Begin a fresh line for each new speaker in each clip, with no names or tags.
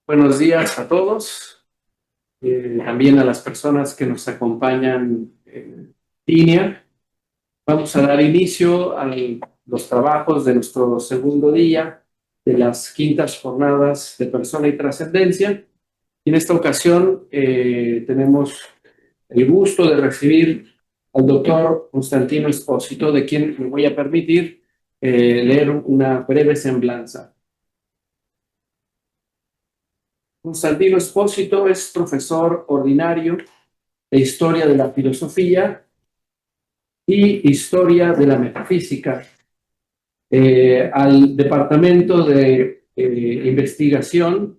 Buenos días a todos, también a las personas que nos acompañan en línea. Vamos a dar inicio a los trabajos de nuestro segundo día de las quintas jornadas de persona y trascendencia. En esta ocasión tenemos el gusto de recibir al doctor Constantino Espósito, de quien me voy a permitir leer una breve semblanza. Constantino Espósito es profesor ordinario de Historia de la Filosofía y Historia de la Metafísica al Departamento de Investigación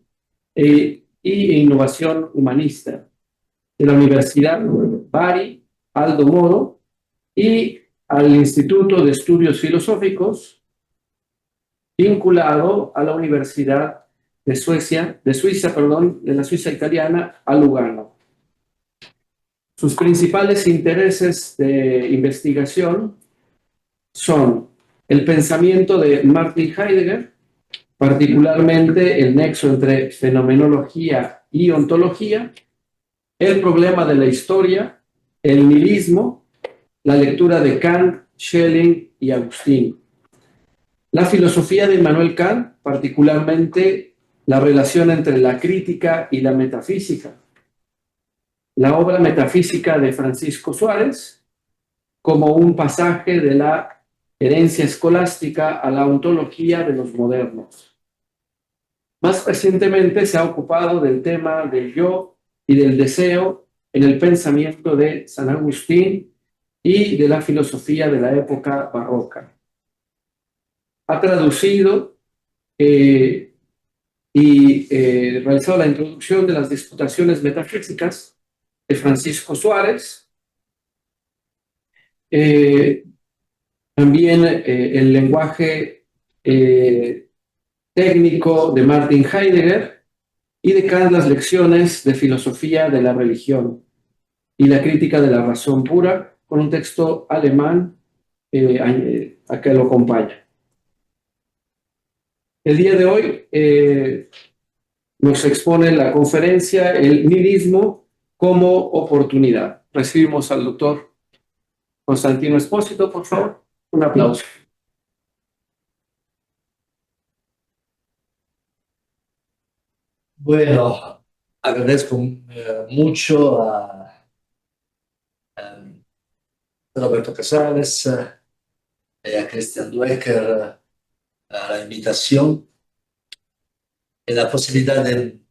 e Innovación Humanista de la Universidad Bari Aldo Moro y al Instituto de Estudios Filosóficos vinculado a la Universidad de Suiza, de la Suiza italiana, a Lugano. Sus principales intereses de investigación son el pensamiento de Martin Heidegger, particularmente el nexo entre fenomenología y ontología, el problema de la historia, el nihilismo, la lectura de Kant, Schelling y Agustín, la filosofía de Immanuel Kant, particularmente la relación entre la crítica y la metafísica, la obra metafísica de Francisco Suárez como un pasaje de la herencia escolástica a la ontología de los modernos. Más recientemente se ha ocupado del tema del yo y del deseo en el pensamiento de San Agustín y de la filosofía de la época barroca. Ha traducido realizado la introducción de las disputaciones metafísicas de Francisco Suárez, también el lenguaje técnico de Martin Heidegger y de Kant las lecciones de filosofía de la religión y la crítica de la razón pura, con un texto alemán a que lo acompaña. El día de hoy nos expone la conferencia El nihilismo como oportunidad. Recibimos al doctor Constantino Espósito, por favor. Un aplauso.
Bueno, agradezco mucho a Roberto Casales y a Christian Dwecker a la invitación y la posibilidad de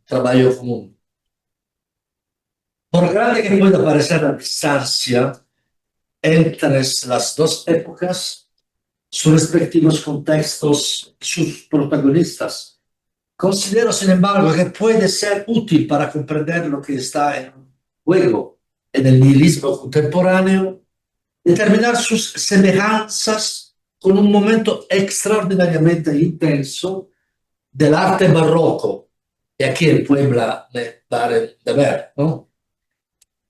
trabajo común. Por grande que pueda parecer la distancia entre las dos épocas, sus respectivos contextos y sus protagonistas, considero, sin embargo, que puede ser útil para comprender lo que está en juego en el nihilismo contemporáneo, determinar sus semejanzas con un momento extraordinariamente intenso del arte barroco, y aquí en Puebla me pare de ver, ¿no?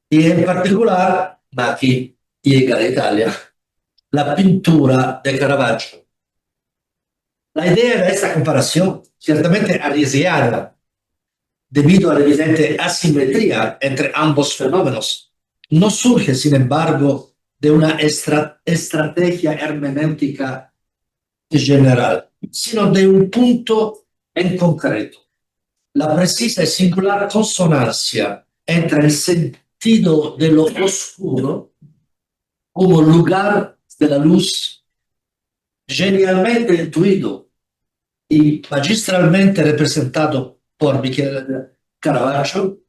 Y en particular, aquí llega de Italia, la pintura de Caravaggio. La idea de esta comparación, ciertamente arriesgada, debido a la evidente asimetría entre ambos fenómenos, no surge, sin embargo, de una estrategia hermenéutica general, sino de un punto en concreto: la precisa y singular consonancia entre el sentido de lo oscuro como lugar de la luz, genialmente intuido y magistralmente representado por Michele Caravaggio,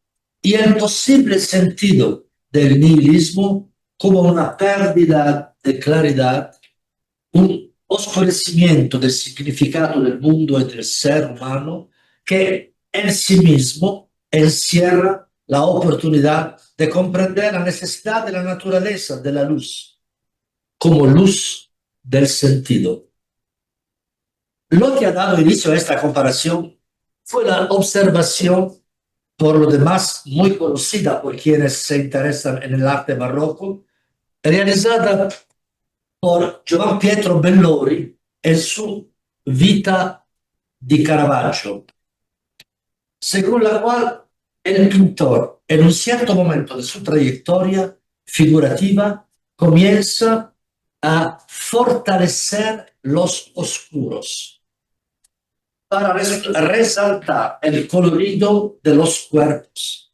y el posible sentido del nihilismo como una pérdida de claridad, un oscurecimiento del significado del mundo y del ser humano que en sí mismo encierra la oportunidad de comprender la necesidad de la naturaleza de la luz como luz del sentido. Lo que ha dado inicio a esta comparación fue la observación, por lo demás muy conocida por quienes se interesan en el arte barroco, realizada por Giovan Pietro Bellori en su Vita di Caravaggio, según la cual el pintor, en un cierto momento de su trayectoria figurativa, comienza a fortalecer los oscuros para resaltar el colorido de los cuerpos.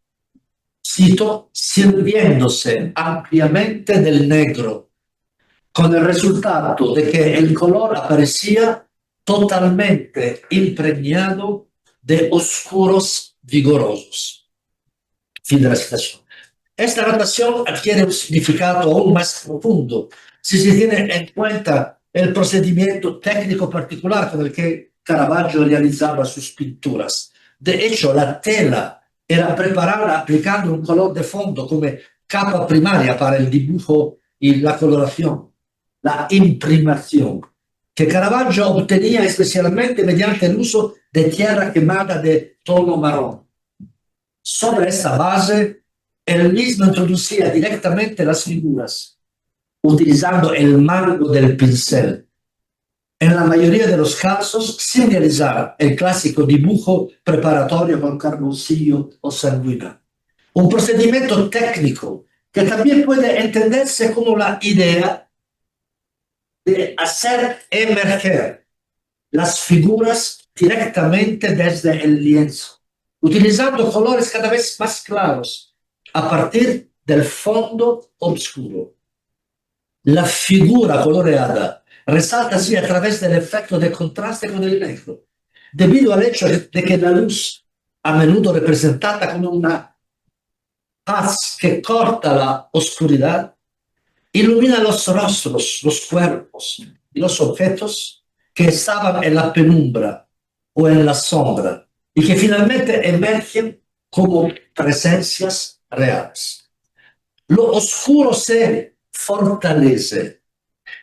Cito, sirviéndose ampliamente del negro, con el resultado de que el color aparecía totalmente impregnado de oscuros vigorosos. Fin de la citación. Esta anotación adquiere un significado aún más profundo si se tiene en cuenta el procedimiento técnico particular con el que Caravaggio realizaba sus pinturas. De hecho, la tela era preparada aplicando un color de fondo como capa primaria para el dibujo y la coloración, la imprimación, que Caravaggio obtenía especialmente mediante el uso de tierra quemada de tono marrón. Sobre esta base, él mismo introducía directamente las figuras, utilizando el mango del pincel, en la mayoría de los casos sin realizar el clásico dibujo preparatorio con carboncillo o sanguina. Un procedimiento técnico que también puede entenderse como la idea de hacer emerger las figuras directamente desde el lienzo, utilizando colores cada vez más claros a partir del fondo oscuro. La figura coloreada resalta así a través del efecto de contraste con el negro, debido al hecho de que la luz, a menudo representada como una haz que corta la oscuridad, ilumina los rostros, los cuerpos y los objetos que estaban en la penumbra o en la sombra y que finalmente emergen como presencias reales. Lo oscuro se fortalece,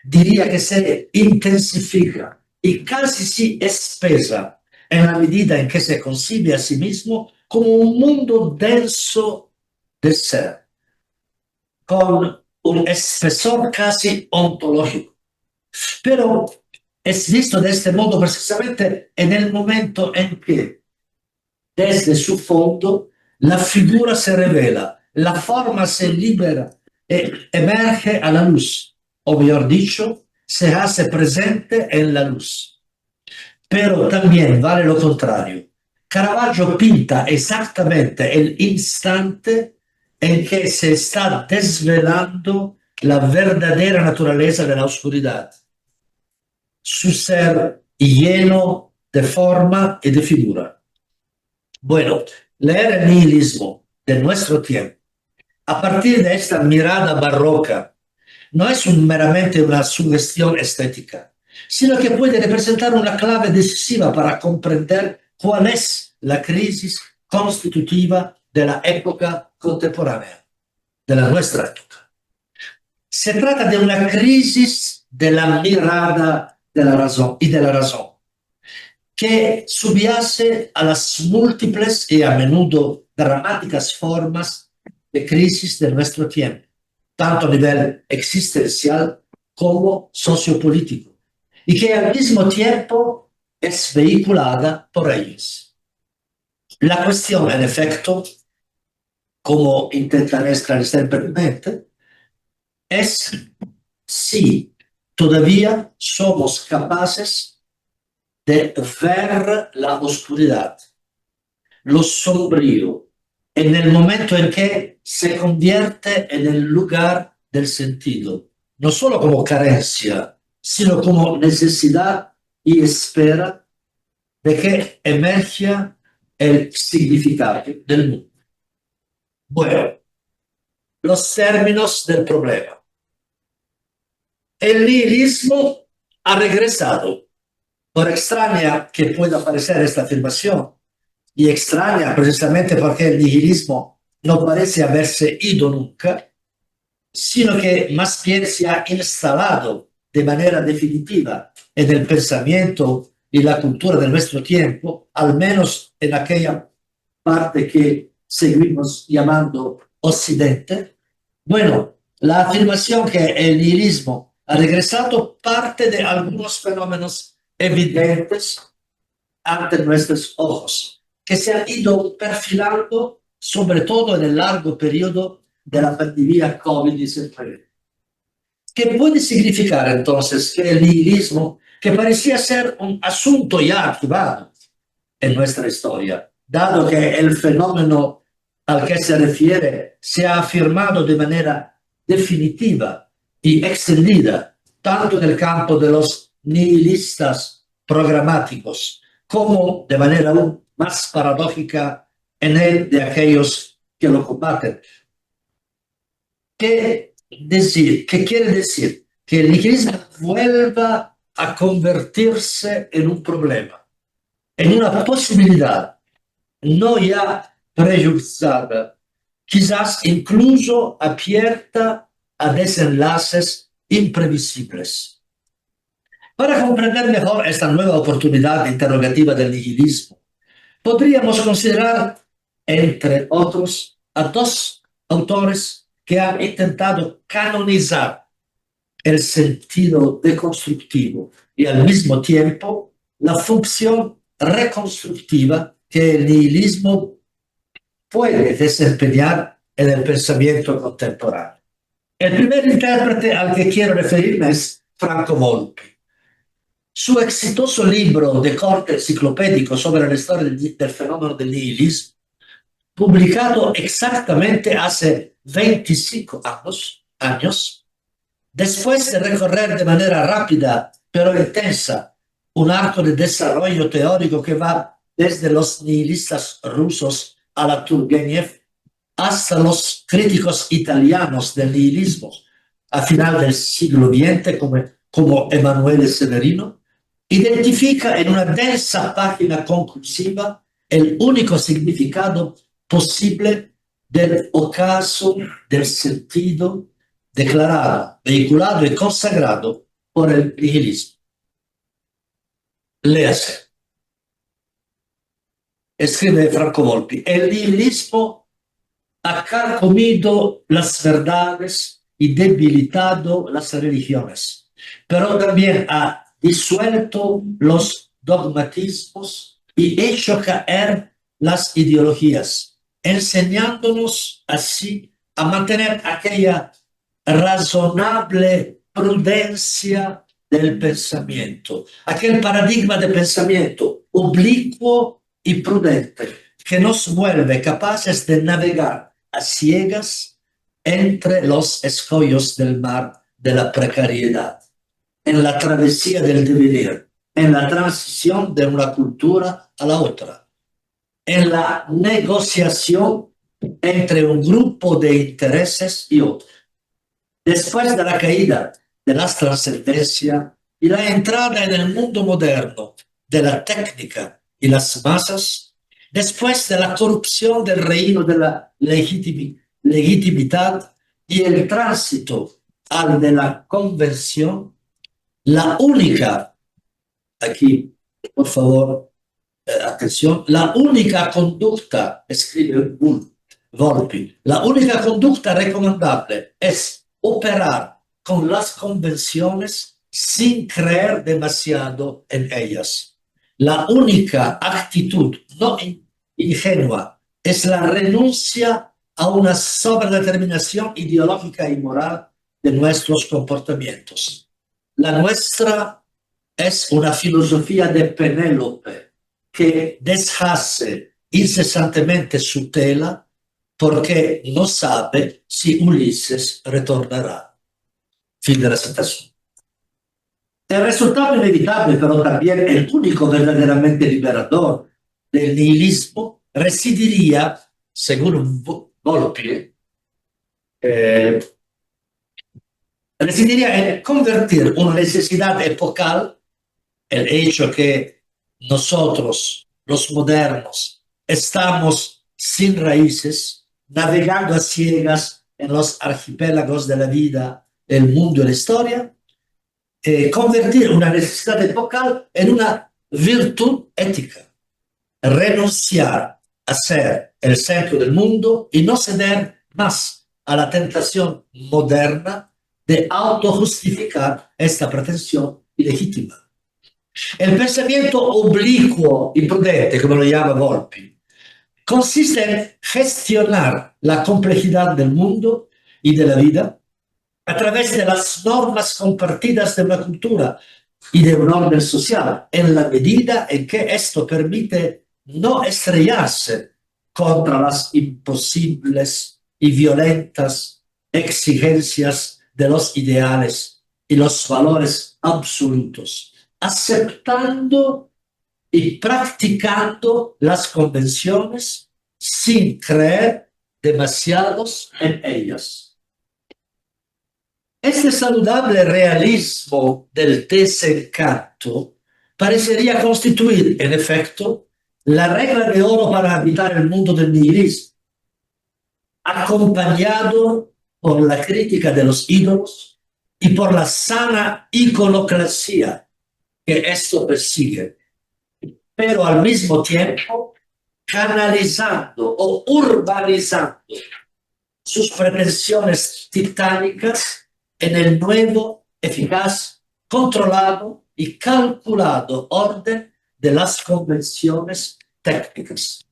diría que se intensifica y casi se espesa en la medida en que se concibe a sí mismo como un mundo denso de ser, con un espesor casi ontológico. Pero es visto de este modo precisamente en el momento en que, desde su fondo, la figura se revela, la forma se libera e emerge a la luz, o mejor dicho, se hace presente en la luz. Pero también vale lo contrario. Caravaggio pinta exactamente el instante en que se está desvelando la verdadera naturaleza de la oscuridad, su ser lleno de forma y de figura. Bueno, leer el nihilismo de nuestro tiempo a partir de esta mirada barroca no es meramente una sugestión estética, sino que puede representar una clave decisiva para comprender cuál es la crisis constitutiva de la época contemporánea, de la nuestra época. Se trata de una crisis de la mirada de la razón y de la razón, que subyace a las múltiples y a menudo dramáticas formas de crisis de nuestro tiempo, tanto a nivel existencial como sociopolítico, y que al mismo tiempo es vehiculada por ellos. La cuestión, en efecto, como intentaré esclarecer brevemente, es si todavía somos capaces de ver la oscuridad, lo sombrío, en el momento en que se convierte en el lugar del sentido, no solo como carencia, sino como necesidad y espera de que emerja el significado del mundo. Bueno, los términos del problema. El nihilismo ha regresado. Por extraña que pueda parecer esta afirmación, y extraña precisamente porque el nihilismo no parece haberse ido nunca, sino que más bien se ha instalado de manera definitiva en el pensamiento y la cultura de nuestro tiempo, al menos en aquella parte que seguimos llamando Occidente. Bueno, la afirmación que el nihilismo ha regresado parte de algunos fenómenos evidentes ante nuestros ojos. que se han ido perfilando, sobre todo en el largo periodo de la pandemia COVID-19. ¿Qué puede significar entonces que el nihilismo, que parecía ser un asunto ya activado en nuestra historia, dado que el fenómeno al que se refiere se ha afirmado de manera definitiva y extendida, tanto en el campo de los nihilistas programáticos como de manera aún más paradójica en el de aquellos que lo combaten? ¿Qué quiere decir? Que el nihilismo vuelva a convertirse en un problema, en una posibilidad no ya prejuzgada, quizás incluso abierta a desenlaces imprevisibles. Para comprender mejor esta nueva oportunidad interrogativa del nihilismo, podríamos considerar, entre otros, a dos autores que han intentado canonizar el sentido deconstructivo y al mismo tiempo la función reconstructiva que el nihilismo puede desempeñar en el pensamiento contemporáneo. El primer intérprete al que quiero referirme es Franco Volpi. Su exitoso libro de corte enciclopédico sobre la historia del fenómeno del nihilismo, publicado exactamente hace 25 años, después de recorrer de manera rápida pero intensa un arco de desarrollo teórico que va desde los nihilistas rusos a la Turgenev hasta los críticos italianos del nihilismo a final del siglo XX como Emanuele Severino, identifica en una densa página conclusiva el único significado posible del ocaso del sentido declarado, vehiculado y consagrado por el nihilismo. Léase. Escribe Franco Volpi: el nihilismo ha carcomido las verdades y debilitado las religiones, pero también ha disuelto los dogmatismos y hecho caer las ideologías, enseñándonos así a mantener aquella razonable prudencia del pensamiento, aquel paradigma de pensamiento oblicuo y prudente que nos vuelve capaces de navegar a ciegas entre los escollos del mar de la precariedad, en la travesía del devenir, en la transición de una cultura a la otra, en la negociación entre un grupo de intereses y otro. Después de la caída de la trascendencia y la entrada en el mundo moderno de la técnica y las masas, después de la corrupción del reino de la legitimidad y el tránsito al de la conversión, la única, aquí por favor, atención, la única conducta, escribe Volpi, la única conducta recomendable es operar con las convenciones sin creer demasiado en ellas. La única actitud no ingenua es la renuncia a una sobredeterminación ideológica y moral de nuestros comportamientos. La nuestra es una filosofía de Penélope que deshace incesantemente su tela porque no sabe si Ulises retornará. Fin de la citación. El resultado inevitable, pero también el único verdaderamente liberador del nihilismo, residiría, según Volpi, residiría en convertir una necesidad epocal, el hecho que nosotros, los modernos, estamos sin raíces, navegando a ciegas en los archipiélagos de la vida, el mundo y la historia, convertir una necesidad epocal en una virtud ética, renunciar a ser el centro del mundo y no ceder más a la tentación moderna de autojustificar esta pretensión ilegítima. El pensamiento oblicuo y prudente, como lo llama Volpi, consiste en gestionar la complejidad del mundo y de la vida a través de las normas compartidas de una cultura y de un orden social, en la medida en que esto permite no estrellarse contra las imposibles y violentas exigencias de los ideales y los valores absolutos, aceptando y practicando las convenciones sin creer demasiados en ellas. Este saludable realismo del desencanto parecería constituir, en efecto, la regla de oro para habitar el mundo del nihilismo, acompañado por la crítica de los ídolos y por la sana iconoclasia que esto persigue, pero al mismo tiempo canalizando o urbanizando sus pretensiones titánicas en el nuevo, eficaz, controlado y calculado orden de las convenciones técnicas.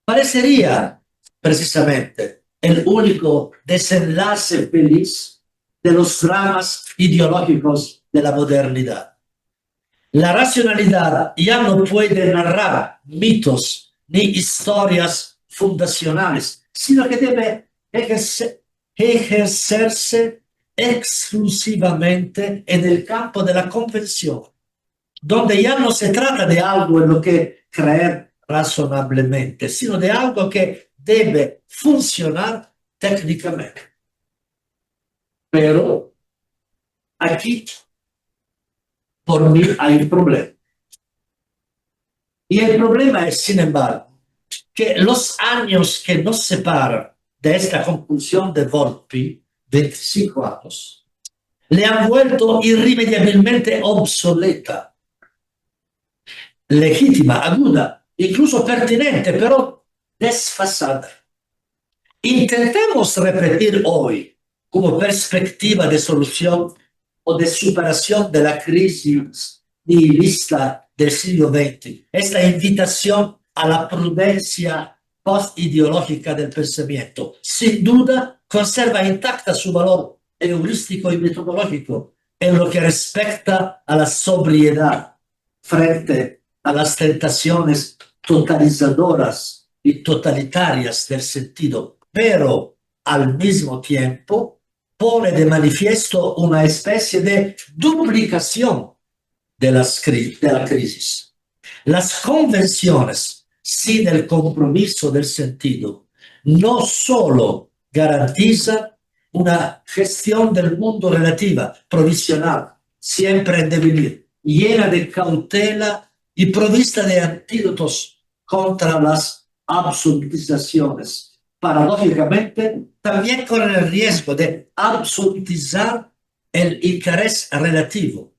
Parecería precisamente el único desenlace feliz de los dramas ideológicos de la modernidad. La racionalidad ya no puede narrar mitos ni historias fundacionales, sino que debe ejercerse exclusivamente en el campo de la convención, donde ya no se trata de algo en lo que creer razonablemente, sino de algo que debe funcionar técnicamente. Pero aquí, por mí, hay un problema. Y el problema es, sin embargo, que los años que nos separan de esta conclusión de Volpi, 25 años, le han vuelto irremediablemente obsoleta, legítima, aguda, incluso pertinente, pero desfasada. Intentemos repetir hoy, como perspectiva de solución o de superación de la crisis nihilista del siglo XX, esta invitación a la prudencia post-ideológica del pensamiento. Sin duda, conserva intacta su valor heurístico y metodológico en lo que respecta a la sobriedad frente a las tentaciones totalizadoras y totalitarias del sentido, pero al mismo tiempo pone de manifiesto una especie de duplicación de la crisis. Las convenciones sin el compromiso del sentido no solo garantizan una gestión del mundo relativa, provisional, siempre en devenir, llena de cautela y provista de antídotos contra las absolutizaciones. Paradójicamente, también con el riesgo de absolutizar el interés relativo,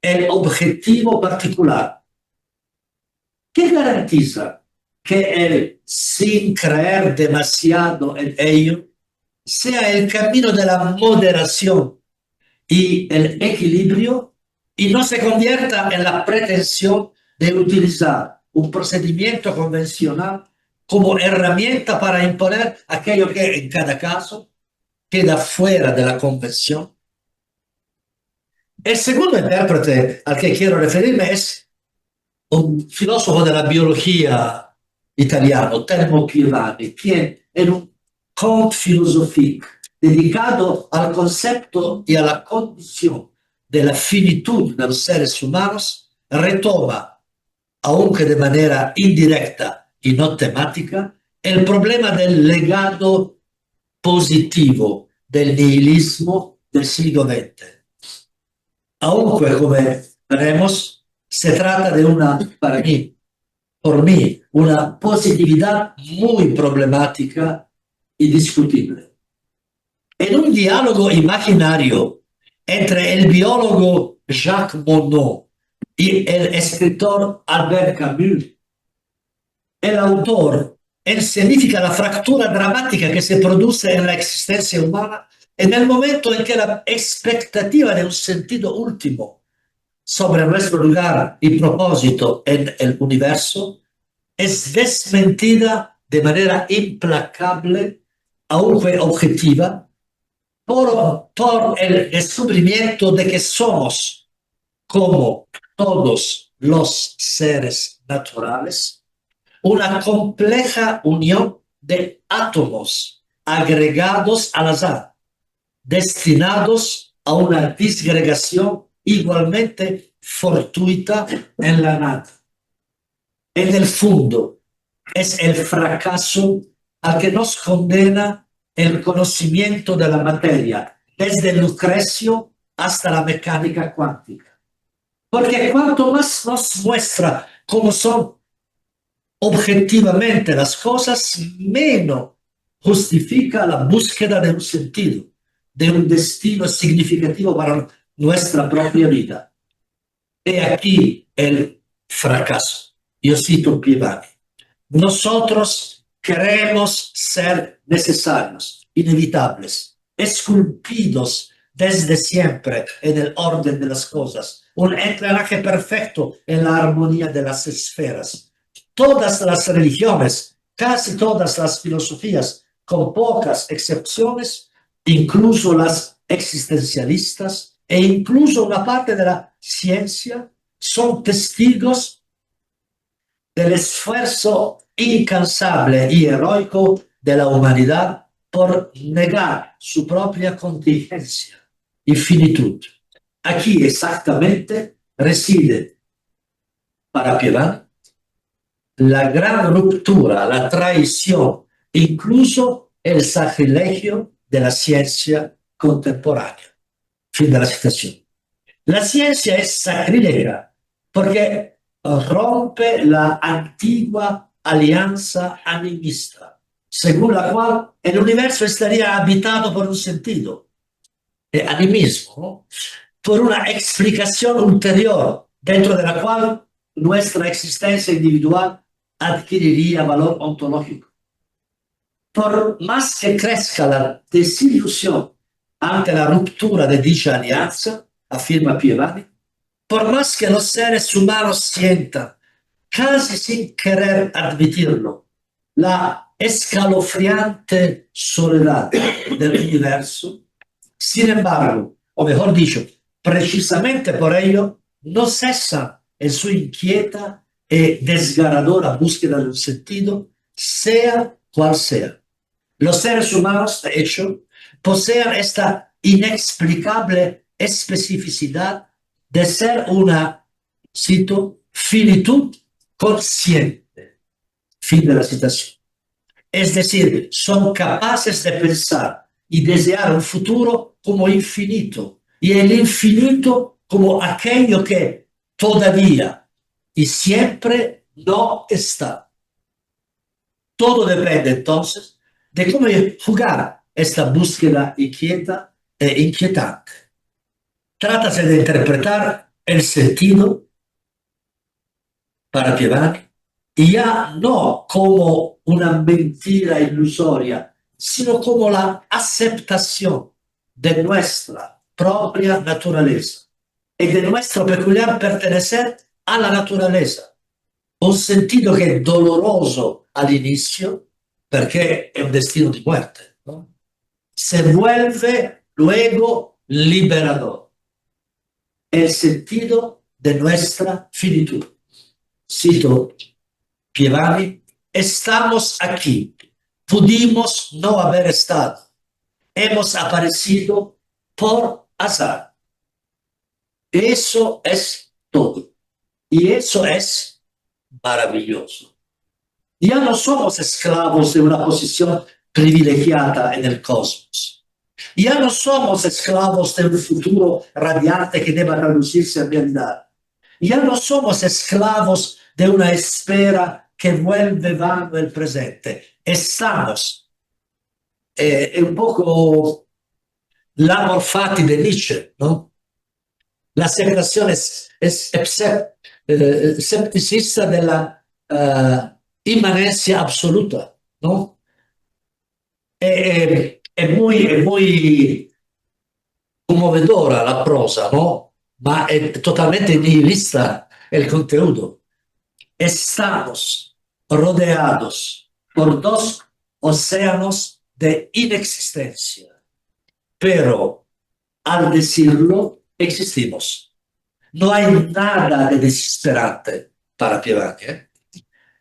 el objetivo particular. ¿Qué garantiza que el sin creer demasiado en ello sea el camino de la moderación y el equilibrio y no se convierta en la pretensión de utilizar un procedimiento convencional como herramienta para imponer aquello que en cada caso queda fuera de la convención? El segundo intérprete al que quiero referirme es un filósofo de la biología italiano, Telmo Chiavani, quien en un conte philosophique dedicado al concepto y a la condición de la finitud de los seres humanos, retoma, aunque de manera indirecta y no temática, el problema del legado positivo del nihilismo del siglo XX. Aunque, como veremos, se trata de por mí, una positividad muy problemática y discutible. En un diálogo imaginario entre el biólogo Jacques Monod y el escritor Albert Camus, el autor escenifica la fractura dramática que se produce en la existencia humana en el momento en que la expectativa de un sentido último sobre nuestro lugar y propósito en el universo es desmentida de manera implacable, aunque objetiva, por el descubrimiento de que somos, como todos los seres naturales, una compleja unión de átomos agregados al azar, destinados a una disgregación igualmente fortuita en la nada. En el fondo, es el fracaso al que nos condena el conocimiento de la materia, desde Lucrecio hasta la mecánica cuántica. Porque cuanto más nos muestra cómo son objetivamente las cosas, menos justifica la búsqueda de un sentido, de un destino significativo para nuestra propia vida. He aquí el fracaso. Yo cito Pievani. Nosotros queremos ser necesarios, inevitables, esculpidos desde siempre en el orden de las cosas, un engranaje perfecto en la armonía de las esferas. Todas las religiones, casi todas las filosofías, con pocas excepciones, incluso las existencialistas e incluso una parte de la ciencia, son testigos del esfuerzo incansable y heroico de la humanidad por negar su propia contingencia y finitud. Aquí exactamente reside, para Pievani, la gran ruptura, la traición, incluso el sacrilegio de la ciencia contemporánea. Fin de la citación. La ciencia es sacrilega porque rompe la antigua alianza animista, según la cual el universo estaría habitado por un sentido, animismo, ¿no? Por una explicación ulterior, dentro de la cual nuestra existencia individual adquiriría valor ontológico. Por más que crezca la desilusión ante la ruptura de dicha alianza, afirma Pievani, por más que los seres humanos sientan, casi sin querer admitirlo, la escalofriante soledad del universo, sin embargo, o mejor dicho, precisamente por ello, no cesan en su inquieta y desgarradora búsqueda de un sentido, sea cual sea. Los seres humanos, de hecho, poseen esta inexplicable especificidad de ser una, cito, finitud consciente. Fin de la citación. Es decir, son capaces de pensar y desear un futuro como infinito, y el infinito como aquello que todavía y siempre no está. Todo depende entonces de cómo jugar esta búsqueda inquieta e inquietante. Trátase de interpretar el sentido para Pievani, y ya no como una mentira ilusoria, sino como la aceptación de nuestra propia naturaleza y de nuestro peculiar pertenecer a la naturaleza. Un sentido que è doloroso all'inizio perché è un destino di muerte, ¿no? Se vuelve luego liberador. El sentido de nuestra finitud. Cito Pievani, estamos aquí, pudimos no haber estado, hemos aparecido por azar. Eso es todo. Y eso es maravilloso. Ya no somos esclavos de una posición privilegiada en el cosmos. Ya no somos esclavos de un futuro radiante que deba traducirse en realidad. Ya no somos esclavos de una espera que vuelve vano el presente. Estamos, un poco l'amor fati de Nietzsche, ¿no? La aceptación es escepticista de la inmanencia absoluta, ¿no? È muy conmovedora la prosa, ¿no? ma è totalmente nihilista el conteúdo. Estamos rodeados por dos océanos de inexistencia, pero al decirlo existimos. No hay nada de desesperante para Pievani.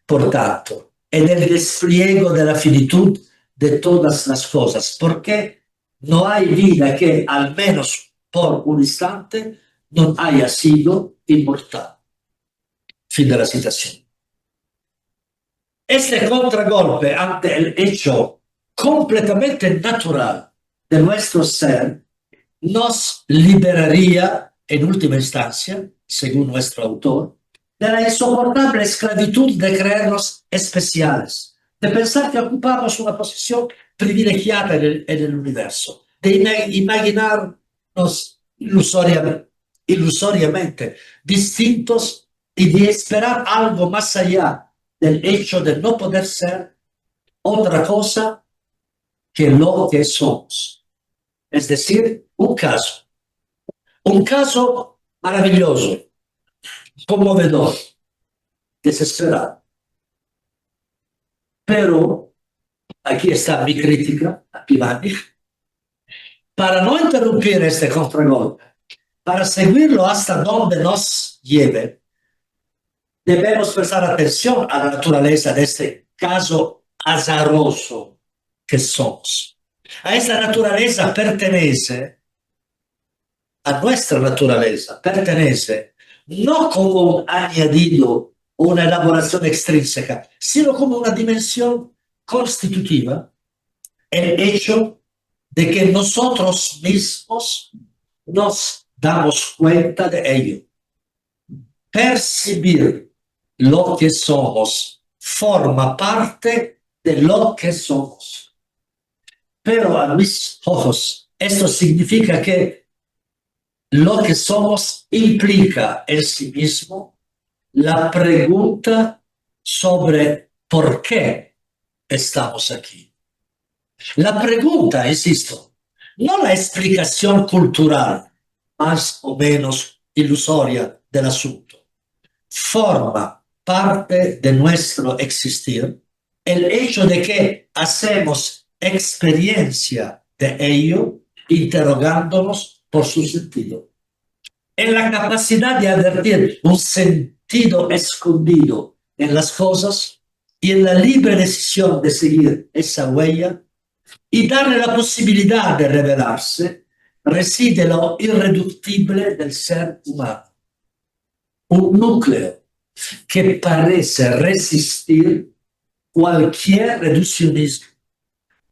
Por tanto, en el despliegue de la finitud de todas las cosas, porque no hay vida que, al menos por un instante, no haya sido inmortal. Fin de la citación. Este contragolpe ante el hecho completamente natural de nuestro ser nos liberaría, en última instancia, según nuestro autor, de la insoportable esclavitud de creernos especiales, de pensar que ocupamos una posición privilegiada en el universo, de imaginarnos ilusoriamente distintos y de esperar algo más allá del hecho de no poder ser otra cosa que lo que somos. Es decir, un caso maravilloso, conmovedor, desesperado. Pero aquí está mi crítica a Pievani. Para no interrumpir este contragolpe, para seguirlo hasta donde nos lleve, debemos prestar atención a la naturaleza de este caso azaroso que somos. A esta naturaleza pertenece, a nuestra naturaleza pertenece, no como un añadido o una elaboración extrínseca, sino como una dimensión constitutiva, el hecho de que nosotros mismos nos damos cuenta de ello. Percibir lo que somos forma parte de lo que somos. Pero a mis ojos, esto significa que lo que somos implica en sí mismo la pregunta sobre por qué estamos aquí. La pregunta, insisto, no la explicación cultural, más o menos ilusoria del asunto, forma parte de nuestro existir el hecho de que hacemos experiencia de ello interrogándonos por su sentido. En la capacidad de advertir un sentido escondido en las cosas y en la libre decisión de seguir esa huella y darle la posibilidad de revelarse, reside lo irreductible del ser humano. Un núcleo que parece resistir cualquier reduccionismo,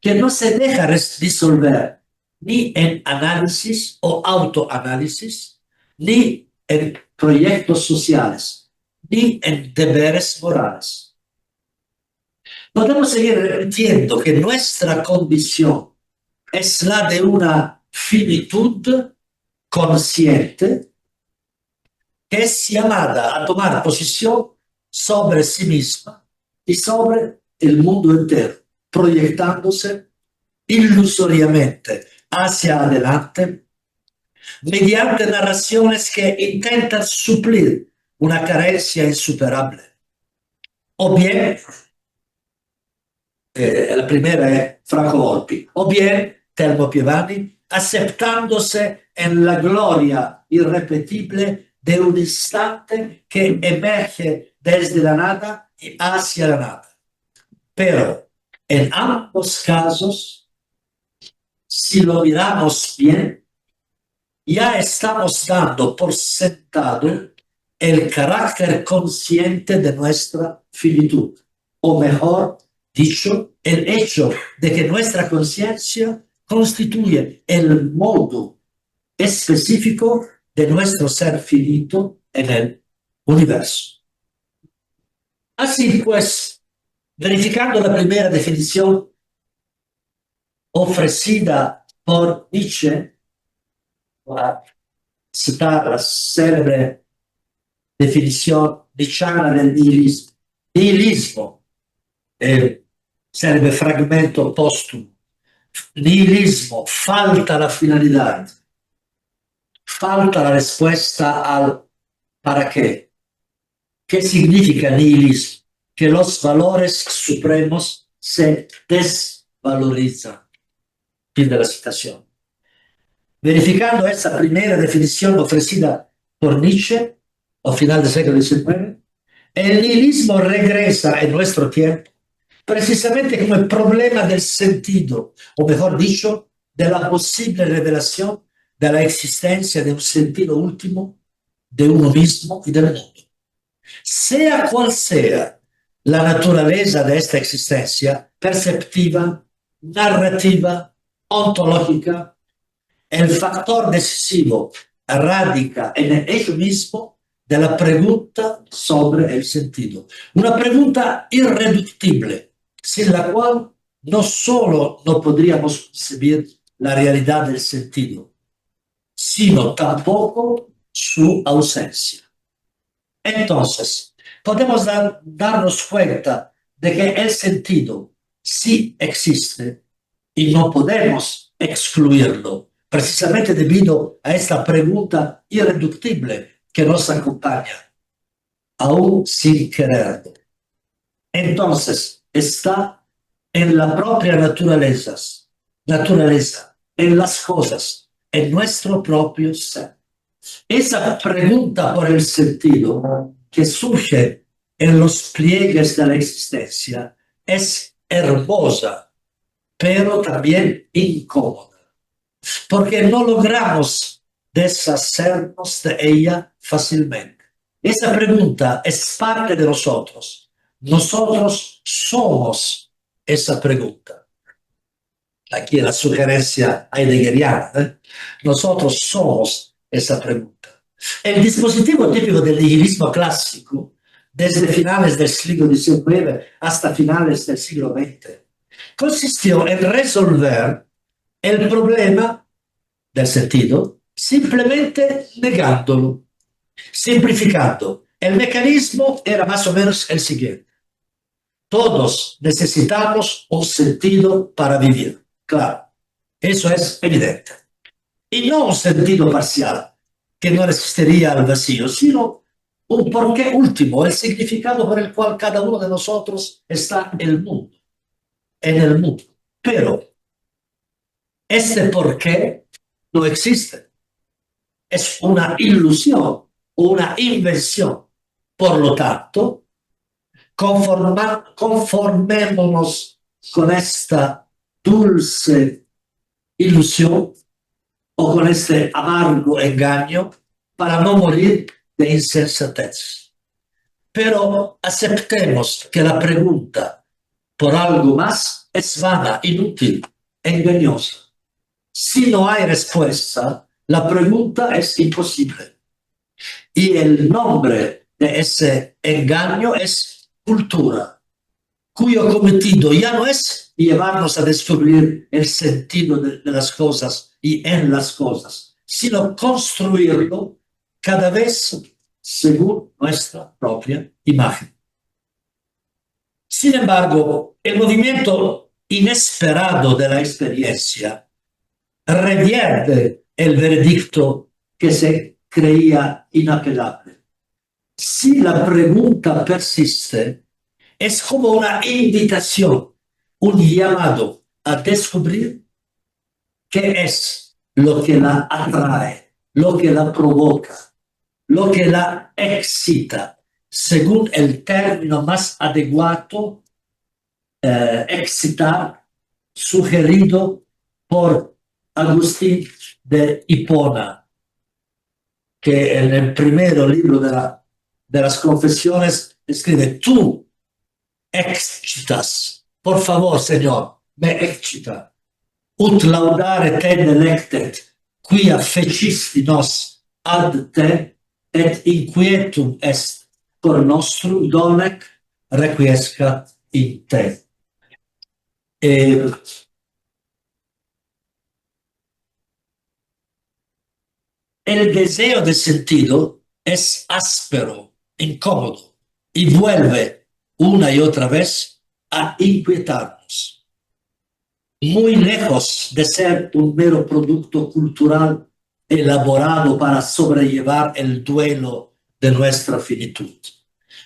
que no se deja disolver ni en análisis o autoanálisis, ni en proyectos sociales, ni en deberes morales. Podemos seguir repitiendo que nuestra condición es la de una finitud consciente que es llamada a tomar posición sobre sí misma y sobre el mundo entero, proyectándose ilusoriamente hacia adelante mediante narraciones que intentan suplir una carencia insuperable. O bien, la primera es Franco Volpi, o bien Telmo Pievani, aceptándose en la gloria irrepetible de un instante que emerge desde la nada y hacia la nada. Pero en ambos casos, si lo miramos bien, ya estamos dando por sentado el carácter consciente de nuestra finitud, o mejor dicho, el hecho de que nuestra conciencia constituye el modo específico de nuestro ser finito en el universo. Así pues, verificando la primera definición ofrecida por Nietzsche, para citar la célebre definición nietzscheana del nihilismo. Nihilismo, el célebre fragmento póstumo. Nihilismo, falta la finalidad. falta la respuesta al ¿para qué? ¿Qué significa nihilismo? Que los valores supremos se desvalorizan. Fin de la citación. Verificando esta primera definición ofrecida por Nietzsche, al final del siglo XIX, el nihilismo regresa en nuestro tiempo precisamente como el problema del sentido, o mejor dicho, de la posible revelación de la existencia de un sentido último de uno mismo y del mundo. Sea cual sea la naturaleza de esta existencia, perceptiva, narrativa, ontológica, el factor decisivo radica en ello mismo de la pregunta sobre el sentido. Una pregunta irreductible, sin la cual no solo no podríamos concebir la realidad del sentido, sino tampoco su ausencia. Entonces, podemos darnos cuenta de que el sentido sí existe y no podemos excluirlo, precisamente debido a esta pregunta irreductible que nos acompaña, aún sin quererlo. Entonces, está en la propia naturaleza, en las cosas, en nuestro propio ser. Esa pregunta por el sentido que surge en los pliegues de la existencia es hermosa, pero también incómoda, porque no logramos deshacernos de ella fácilmente. Esa pregunta es parte de nosotros. Nosotros somos esa pregunta. Aquí la sugerencia heideggeriana, ¿eh? Nosotros somos esa pregunta. El dispositivo típico del nihilismo clásico, desde finales del siglo XIX hasta finales del siglo XX, consistió en resolver el problema del sentido simplemente negándolo, simplificando. El mecanismo era más o menos el siguiente. Todos necesitamos un sentido para vivir. Claro, eso es evidente. Y no un sentido parcial, que no resistiría al vacío, sino un porqué último, el significado por el cual cada uno de nosotros está en el mundo. Pero este porqué no existe. Es una ilusión, una invención. Por lo tanto, conformémonos con esta dulce ilusión o con este amargo engaño para no morir de insensatez. Pero aceptemos que la pregunta por algo más es vana, inútil, engañosa. Si no hay respuesta, la pregunta es imposible. Y el nombre de ese engaño es cultura, cuyo cometido ya no es llevarnos a descubrir el sentido de las cosas y en las cosas, sino construirlo cada vez según nuestra propia imagen. Sin embargo, el movimiento inesperado de la experiencia revierte el veredicto que se creía inapelable. Si la pregunta persiste, es como una invitación, un llamado a descubrir qué es lo que la atrae, lo que la provoca, lo que la excita, según el término más adecuado, excitar, sugerido por Agustín de Hipona, que en el primer libro de las confesiones escribe: tú excitas, por favor, Señor, me excita. Ut laudare te delectet, quia fecisti nos ad te, et inquietum est cor nostrum donec requiescat in te. El deseo de sentido es áspero, incómodo, y vuelve una y otra vez a inquietarnos. Muy lejos de ser un mero producto cultural elaborado para sobrellevar el duelo de nuestra finitud.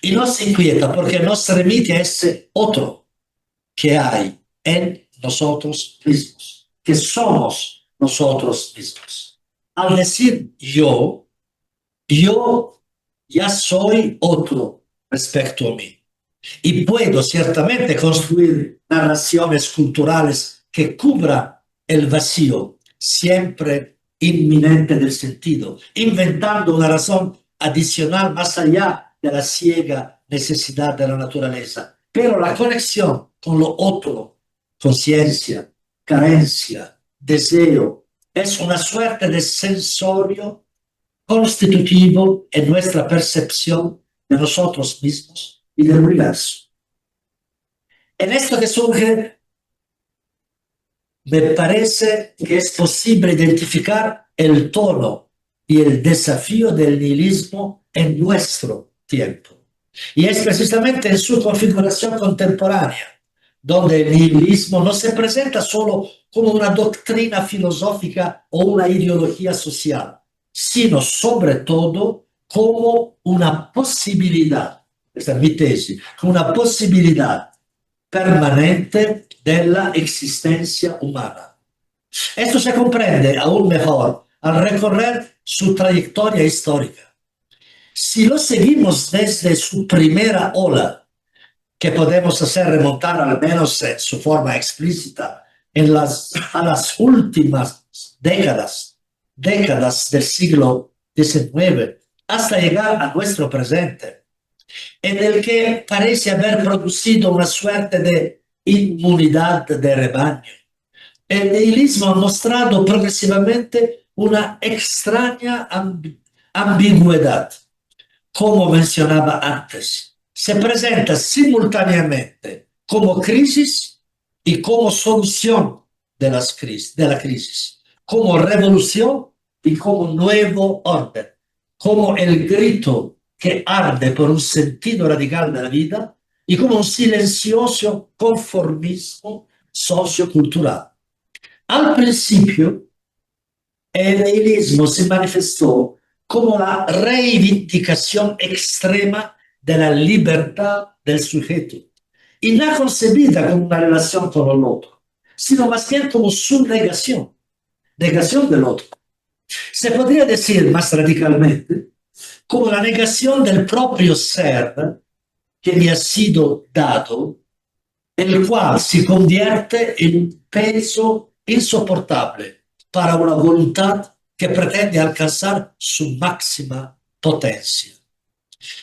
Y nos inquieta porque nos remite a ese otro que hay en nosotros mismos, que somos nosotros mismos. Al decir yo ya soy otro respecto a mí. Y puedo ciertamente construir narraciones culturales que cubran el vacío siempre inminente del sentido, inventando una razón adicional más allá de la ciega necesidad de la naturaleza. Pero la conexión con lo otro, conciencia, carencia, deseo, es una suerte de sensorio constitutivo en nuestra percepción de nosotros mismos y del universo. En esto que surge, me parece que es posible identificar el tono y el desafío del nihilismo en nuestro tiempo. Y es precisamente en su configuración contemporánea, donde el nihilismo no se presenta solo como una doctrina filosófica o una ideología social, sino sobre todo como una posibilidad, esta es mi tesis, una posibilidad permanente de la existencia humana. Esto se comprende aún mejor al recorrer su trayectoria histórica. Si lo seguimos desde su primera ola, que podemos hacer remontar al menos en su forma explícita a las últimas décadas del siglo XIX, hasta llegar a nuestro presente, en el que parece haber producido una suerte de inmunidad de rebaño. El nihilismo ha mostrado progresivamente una extraña ambigüedad, como mencionaba antes. Se presenta simultáneamente como crisis y como solución de la crisis, como revolución y como nuevo orden, como el grito que arde por un sentido radical de la vida y como un silencioso conformismo sociocultural. Al principio, el nihilismo se manifestó como la reivindicación extrema de la libertad del sujeto, y no concebida como una relación con el otro, sino más bien como su negación del otro. Se podría decir más radicalmente como la negación del propio ser que le ha sido dado, el cual se convierte en un peso insoportable para una voluntad que pretende alcanzar su máxima potencia.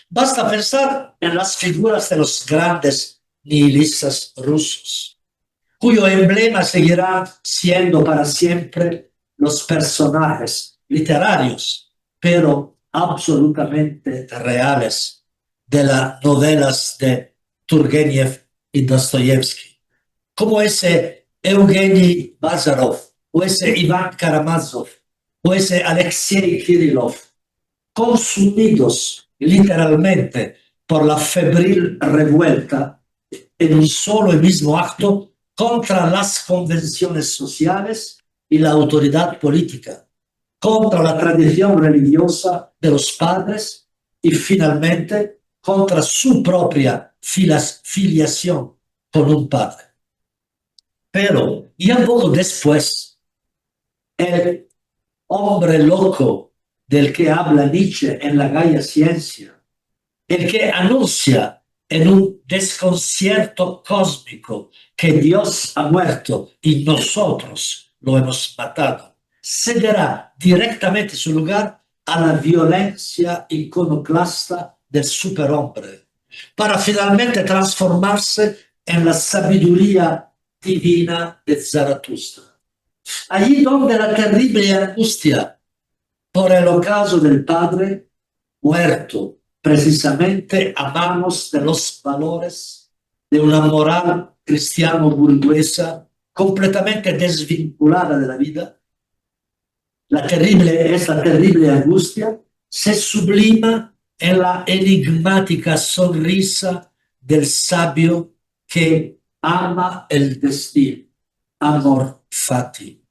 Basta pensar en las figuras de los grandes nihilistas rusos, cuyo emblema seguirá siendo para siempre los personajes literarios, pero absolutamente reales, de las novelas de Turgenev y Dostoyevsky, como ese Evgeny Bazarov, o ese Iván Karamazov, o ese Alexei Kirillov, consumidos literalmente por la febril revuelta en un solo y mismo acto contra las convenciones sociales y la autoridad política, contra la tradición religiosa de los padres y finalmente contra su propia filiación con un padre. Pero ya poco después, el hombre loco del que habla Nietzsche en La Gaia Ciencia, el que anuncia en un desconcierto cósmico que Dios ha muerto y nosotros lo hemos matado, cederá directamente su lugar a la violencia iconoclasta del superhombre, para finalmente transformarse en la sabiduría divina de Zaratustra. Allí donde la terrible angustia por el ocaso del padre muerto precisamente a manos de los valores de una moral cristiano-burguesa completamente desvinculada de la vida, la terrible angustia se sublima en la enigmática sonrisa del sabio que ama el destino, amor fati.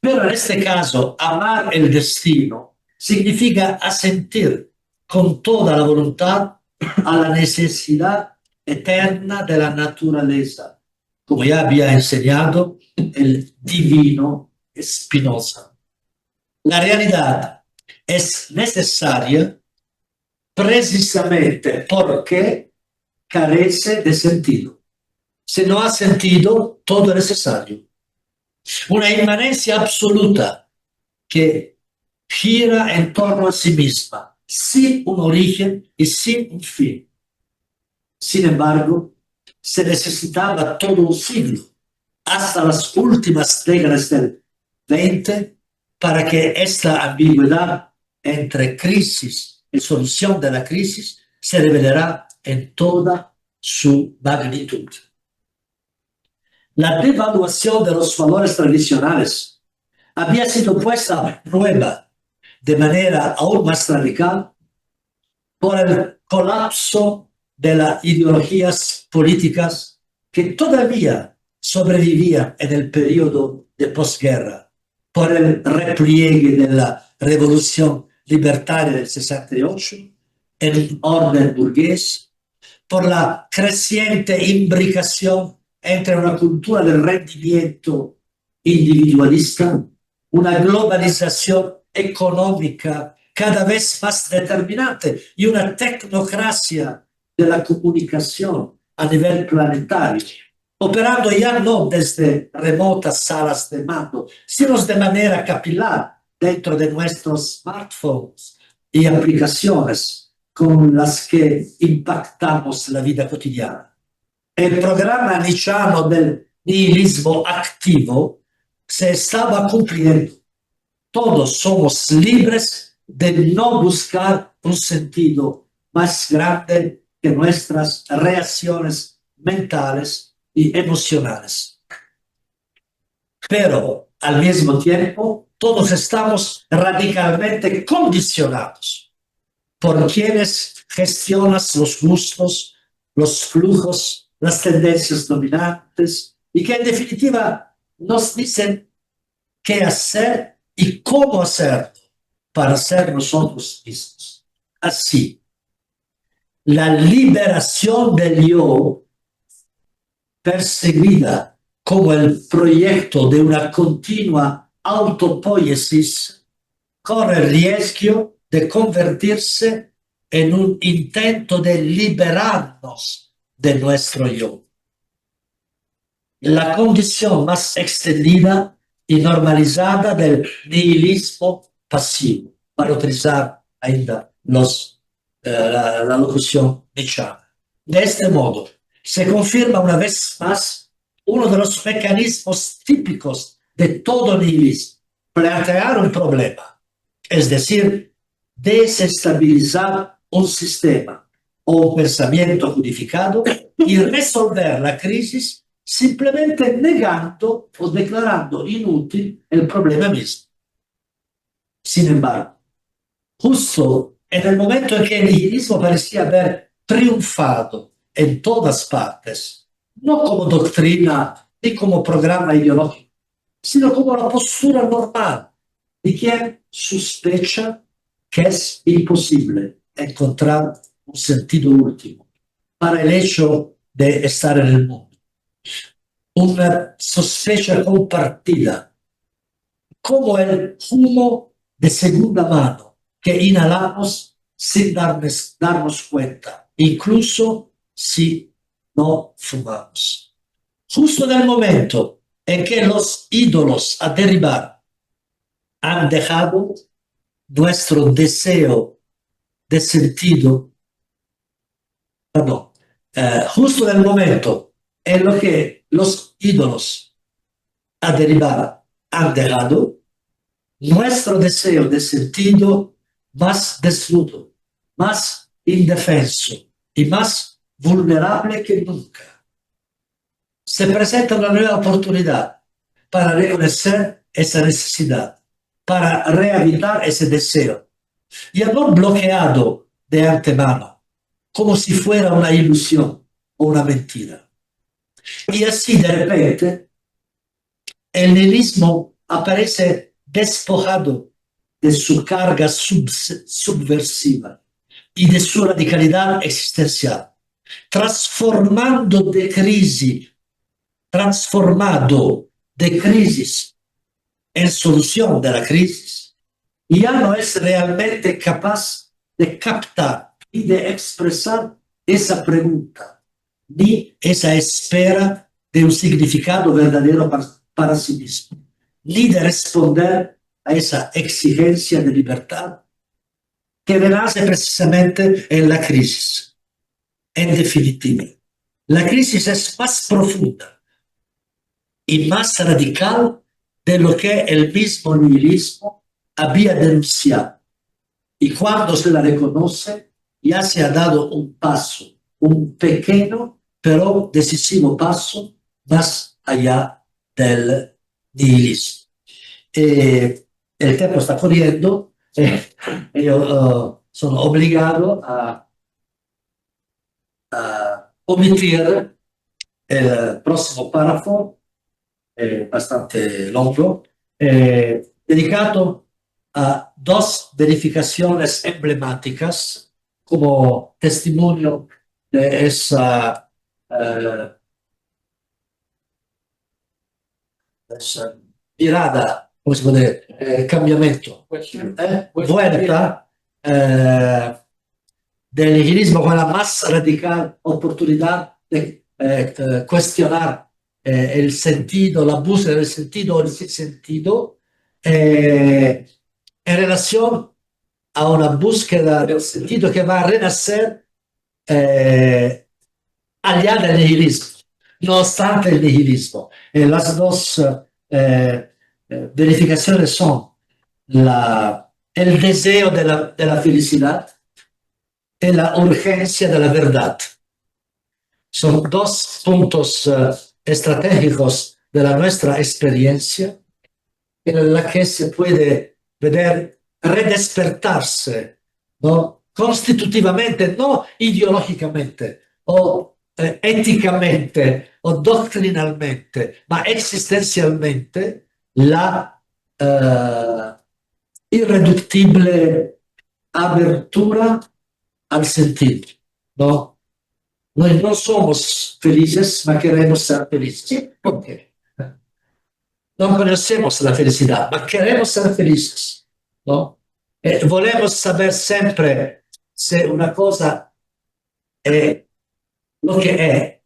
Pero en este caso, amar el destino significa asentir con toda la voluntad a la necesidad eterna de la naturaleza, como ya había enseñado el divino Spinoza. La realidad es necesaria precisamente porque carece de sentido. Si no ha sentido, todo es necesario. Una inmanencia absoluta que gira en torno a sí misma, sin un origen y sin un fin. Sin embargo, se necesitaba todo un siglo, hasta las últimas décadas del 20, para que esta ambigüedad entre crisis y solución de la crisis se revelará en toda su magnitud. La devaluación de los valores tradicionales había sido puesta a prueba de manera aún más radical por el colapso de las ideologías políticas que todavía sobrevivían en el periodo de posguerra, por el repliegue de la revolución libertaria del 68 en un orden burgués, por la creciente imbricación entre una cultura del rendimiento individualista, una globalización económica cada vez más determinante y una tecnocracia de la comunicación a nivel planetario, operando ya no desde remotas salas de mando, sino de manera capilar dentro de nuestros smartphones y aplicaciones con las que impactamos la vida cotidiana. El programa nietzscheano del nihilismo activo se estaba cumpliendo. Todos somos libres de no buscar un sentido más grande que nuestras reacciones mentales y emocionales. Pero al mismo tiempo, todos estamos radicalmente condicionados por quienes gestionan los gustos, los flujos, las tendencias dominantes y que en definitiva nos dicen qué hacer y cómo hacerlo para ser nosotros mismos. Así, la liberación del yo, perseguida como el proyecto de una continua autopoiesis, corre el riesgo de convertirse en un intento de liberarnos de nuestro yo. La condición más extendida y normalizada del nihilismo pasivo, para utilizar ainda la locución nietzscheana. De este modo, se confirma una vez más uno de los mecanismos típicos de todo nihilismo: plantear un problema, es decir, desestabilizar un sistema o un pensamiento codificado y resolver la crisis simplemente negando o declarando inútil el problema mismo. Sin embargo, justo en el momento en que el nihilismo parecía haber triunfado en todas partes, no como doctrina ni como programa ideológico, sino como la postura normal de quien sospecha que es imposible encontrar un sentido último para el hecho de estar en el mundo. Una sospecha compartida, como el humo de segunda mano que inhalamos sin darnos cuenta, incluso si no fumamos. Justo en el momento en que los ídolos a derribar han dejado nuestro deseo de sentido, justo en el momento en lo que los ídolos a derribar han dejado, nuestro deseo de sentido más desnudo, más indefenso y más vulnerable que nunca. Se presenta una nueva oportunidad para reconocer esa necesidad, para rehabilitar ese deseo, y no bloqueado de antemano, como si fuera una ilusión o una mentira. Y así, de repente, el nihilismo aparece despojado de su carga subversiva y de su radicalidad existencial, transformado de crisis en solución de la crisis, ya no es realmente capaz de captar y de expresar esa pregunta, ni esa espera de un significado verdadero para sí mismo, ni de responder a esa exigencia de libertad que renace precisamente en la crisis. En definitiva, la crisis es más profunda y más radical de lo que el mismo nihilismo había denunciado. Y cuando se la reconoce, ya se ha dado un paso, un pequeño pero decisivo paso más allá del nihilismo. El tiempo está corriendo e io sono obbligato a omitir il prossimo paragrafo, bastante longo, dedicato a dos verificaciones emblemáticas como testimonio de esa mirada, come si può dire, cambiamento, vuelta del nihilismo con la más radical oportunidad de cuestionar el sentido, la búsqueda del sentido o el sentido en relación a una búsqueda del sentido que va a renacer allá del nihilismo, no obstante el nihilismo. Las dos verificaciones son el deseo de la felicidad y la urgencia de la verdad. Son dos puntos estratégicos de nuestra experiencia en la que se puede ver redespertarse, ¿no? Constitutivamente, no ideológicamente o éticamente o doctrinalmente, ma existencialmente la irreductible apertura al sentido, ¿no? Noi non somos felices, ma queremos ser felices. ¿Por qué? No conocemos la felicidad, ma queremos ser felices, ¿no? Volemos saber siempre si una cosa è lo che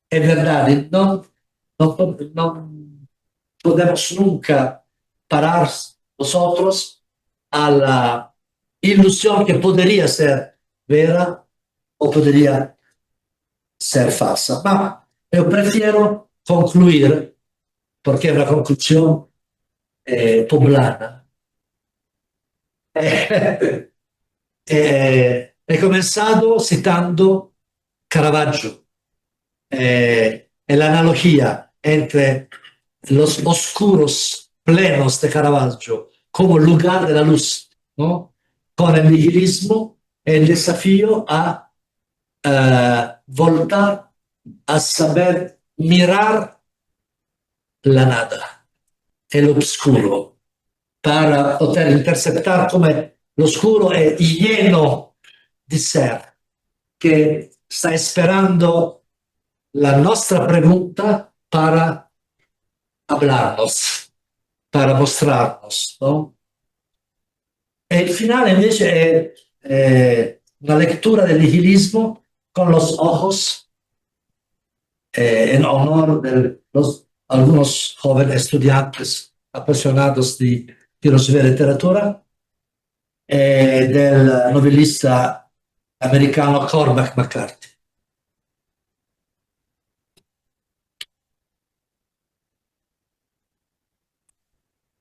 è verdad. No podemos nunca parar nosotros a la ilusión que podría ser vera o podría ser falsa. Ma io prefiero concluir, perché è una conclusione poblana. He comenzado citando Caravaggio la analogía entre los oscuros plenos de Caravaggio como lugar de la luz, ¿no? Con el nihilismo, el desafío a voltar a saber mirar la nada, el oscuro, para poter interceptar come l'oscuro è lleno di ser, che sta esperando la nostra pregunta para hablarnos, para mostrarnos, ¿no? E il finale invece è una lectura del nihilismo con los ojos en honor de algunos jóvenes estudiantes apasionados de filosofía y literatura, del novelista americano Cormac McCarthy.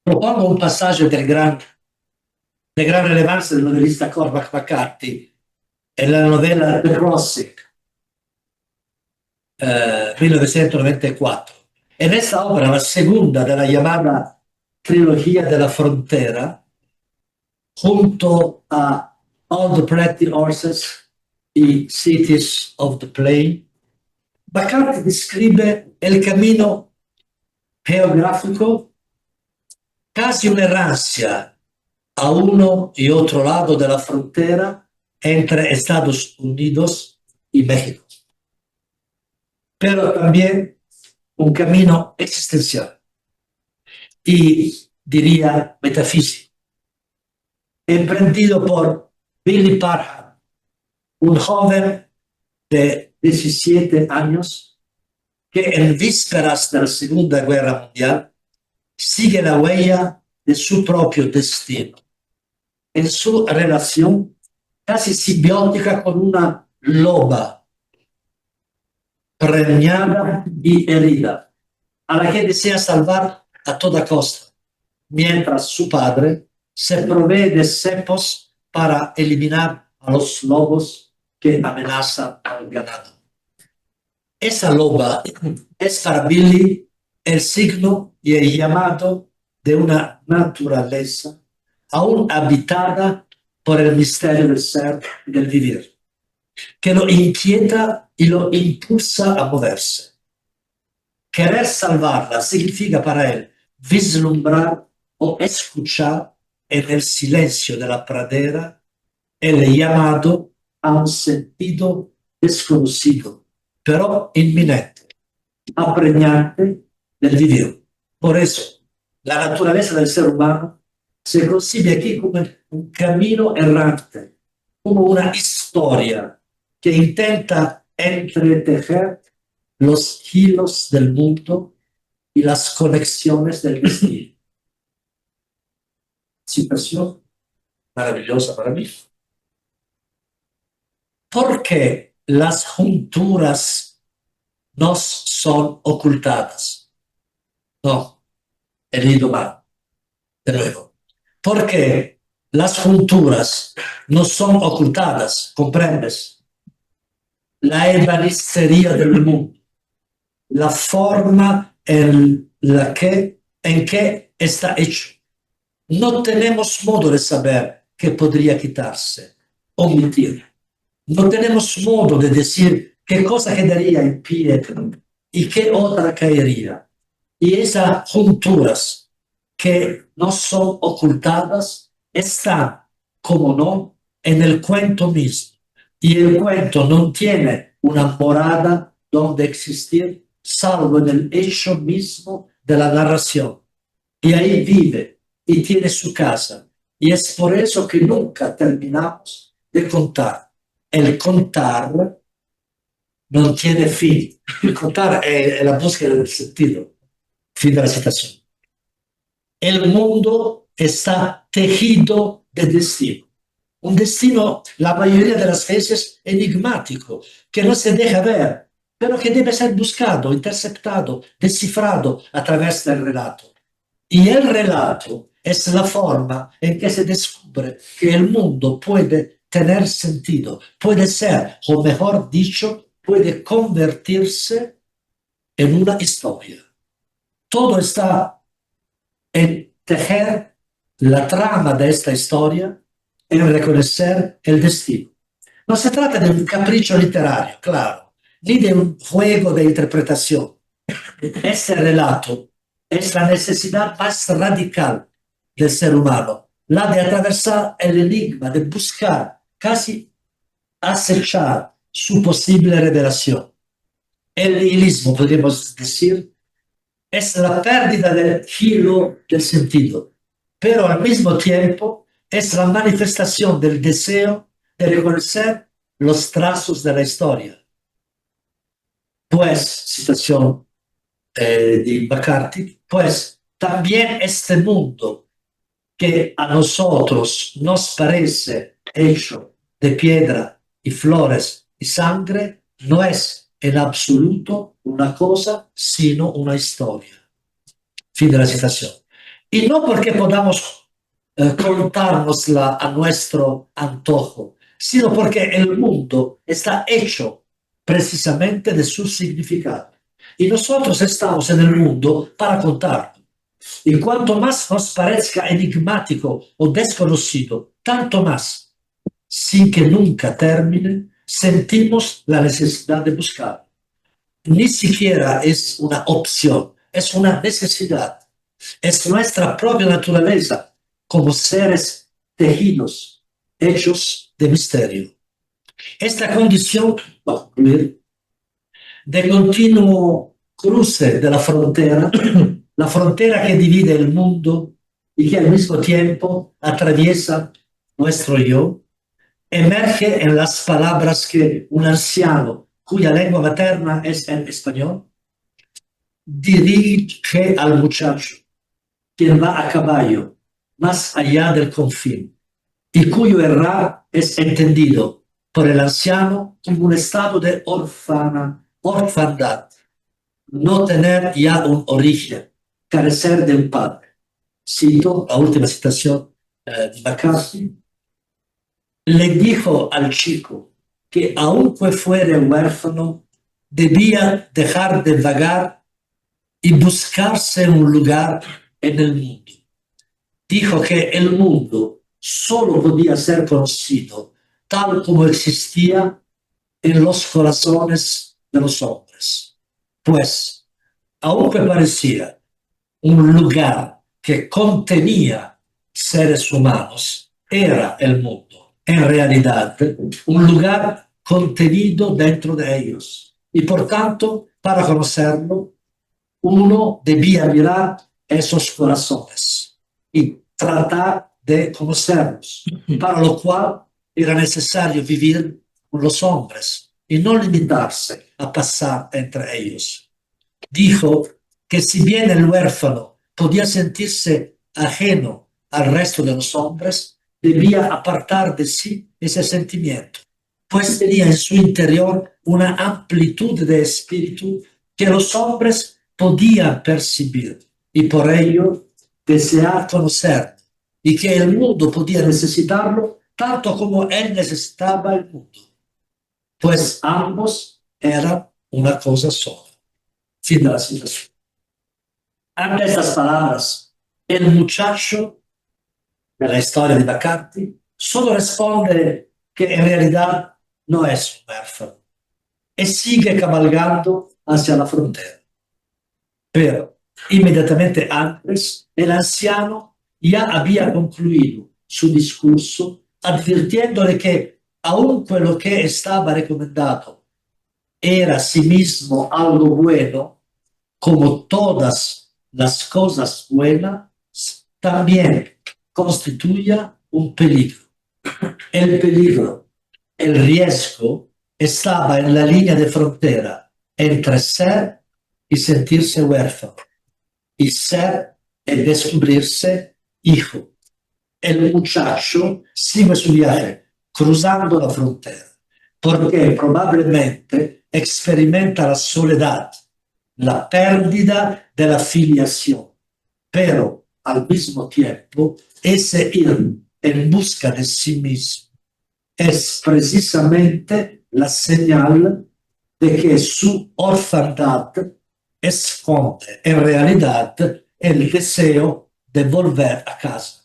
Propongo un pasaggio di gran rilevanza del novelista Cormac McCarthy en la novela The Crossing, 1994. En esta obra, la segunda de la llamada trilogía de la frontera, junto a All the Pretty Horses y Cities of the Plain, McCarthy describe el camino geográfico casi una errancia a uno y otro lado de la frontera entre Estados Unidos y México, pero también un camino existencial y diría metafísico, emprendido por Billy Parham, un joven de 17 años que en vísperas de la Segunda Guerra Mundial sigue la huella de su propio destino en su relación casi simbiótica con una loba preñada y herida, a la que desea salvar a toda costa, mientras su padre se provee de cepos para eliminar a los lobos que amenazan al ganado. Esa loba es para Billy el signo y el llamado de una naturaleza aún habitada por el misterio del ser y del vivir, que lo inquieta y lo impulsa a moverse. Querer salvarla significa para él vislumbrar o escuchar en el silencio de la pradera el llamado a un sentido desconocido, pero inminente, apremiante del vivir. Por eso, la naturaleza del ser humano se concibe aquí como un camino errante, como una historia que intenta entretejer los hilos del mundo y las conexiones del destino. Situación maravillosa para mí. ¿Por qué las junturas nos son ocultadas? No, he leído mal. De nuevo. ¿Por qué las junturas no son ocultadas? ¿Comprendes? La ebanistería del mundo, la forma en que está hecho. No tenemos modo de saber qué podría quitarse, omitir. No tenemos modo de decir qué cosa quedaría en pie y qué otra caería. Y esas junturas que no son ocultadas están, como no, en el cuento mismo. Y el cuento no tiene una morada donde existir, salvo en el hecho mismo de la narración. Y ahí vive y tiene su casa. Y es por eso que nunca terminamos de contar. El contar no tiene fin. El contar es la búsqueda del sentido. Fin de la citación. El mundo está tejido de destino. Un destino, la mayoría de las veces, enigmático, que no se deja ver, pero que debe ser buscado, interceptado, descifrado a través del relato. Y el relato es la forma en que se descubre que el mundo puede tener sentido, puede ser, o mejor dicho, puede convertirse en una historia. Todo está en tejer la trama de esta historia, en reconocer el destino. No se trata de un capricho literario, claro, ni de un juego de interpretación. Este relato es la necesidad más radical del ser humano, la de atravesar el enigma, de buscar, casi acechar su posible revelación. El nihilismo, podríamos decir, es la pérdida del hilo del sentido, pero al mismo tiempo es la manifestación del deseo de reconocer los trazos de la historia. Pues, citación de McCarthy, pues también este mundo que a nosotros nos parece hecho de piedra y flores y sangre, no es en absoluto una cosa, sino una historia. Fin de la citación. Y no porque podamos contárnosla a nuestro antojo, sino porque el mundo está hecho precisamente de su significado. Y nosotros estamos en el mundo para contarlo. Y cuanto más nos parezca enigmático o desconocido, tanto más, sin que nunca termine, sentimos la necesidad de buscar. Ni siquiera es una opción, es una necesidad. Es nuestra propia naturaleza como seres tejidos, hechos de misterio. Esta condición va a concluir, de continuo cruce de la frontera que divide el mundo y que al mismo tiempo atraviesa nuestro yo, emerge en las palabras que un anciano, cuya lengua materna es el español, dirige al muchacho, quien va a caballo, más allá del confín, y cuyo errar es entendido por el anciano como un estado de orfandad, no tener ya un origen, carecer de un padre. Cito la última citación de McCarthy. Le dijo al chico que aunque fuera huérfano, debía dejar de vagar y buscarse un lugar en el mundo. Dijo que el mundo solo podía ser conocido tal como existía en los corazones de los hombres. Pues, aunque parecía un lugar que contenía seres humanos, era el mundo, en realidad, un lugar contenido dentro de ellos. Y por tanto, para conocerlo, uno debía mirar esos corazones y tratar de conocerlos, para lo cual era necesario vivir con los hombres y no limitarse a pasar entre ellos. Dijo que si bien el huérfano podía sentirse ajeno al resto de los hombres, debía apartar de sí ese sentimiento, pues tenía en su interior una amplitud de espíritu que los hombres podían percibir y por ello desear conocer, y que el mundo podía necesitarlo tanto como él necesitaba el mundo, pues ambos eran una cosa sola. Fin de la citación. Ante estas palabras, el muchacho de la historia de McCarthy solo responde que en realidad no es un huérfano y sigue cabalgando hacia la frontera. Pero inmediatamente antes, el anciano ya había concluido su discurso advirtiéndole que, aunque lo que estaba recomendado era a sí mismo algo bueno, como todas las cosas buenas, también constituía un peligro. El peligro, el riesgo, estaba en la línea de frontera entre ser y sentirse huérfano, y ser y descubrirse hijo. El muchacho sigue su viaje cruzando la frontera, porque probablemente experimenta la soledad, la pérdida de la filiación, pero al mismo tiempo ese ir en busca de sí mismo es precisamente la señal de que su orfandad esconde en realidad el deseo de volver a casa.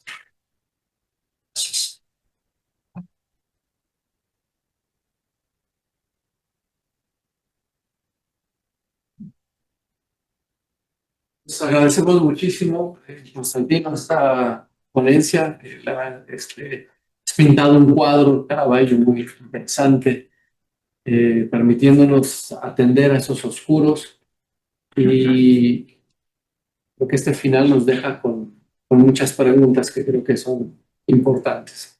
Les agradecemos muchísimo, Constantino, esta ponencia. Has pintado un cuadro, Caravaggio, muy interesante, permitiéndonos atender a esos oscuros, y creo que este final nos deja con muchas preguntas que creo que son importantes.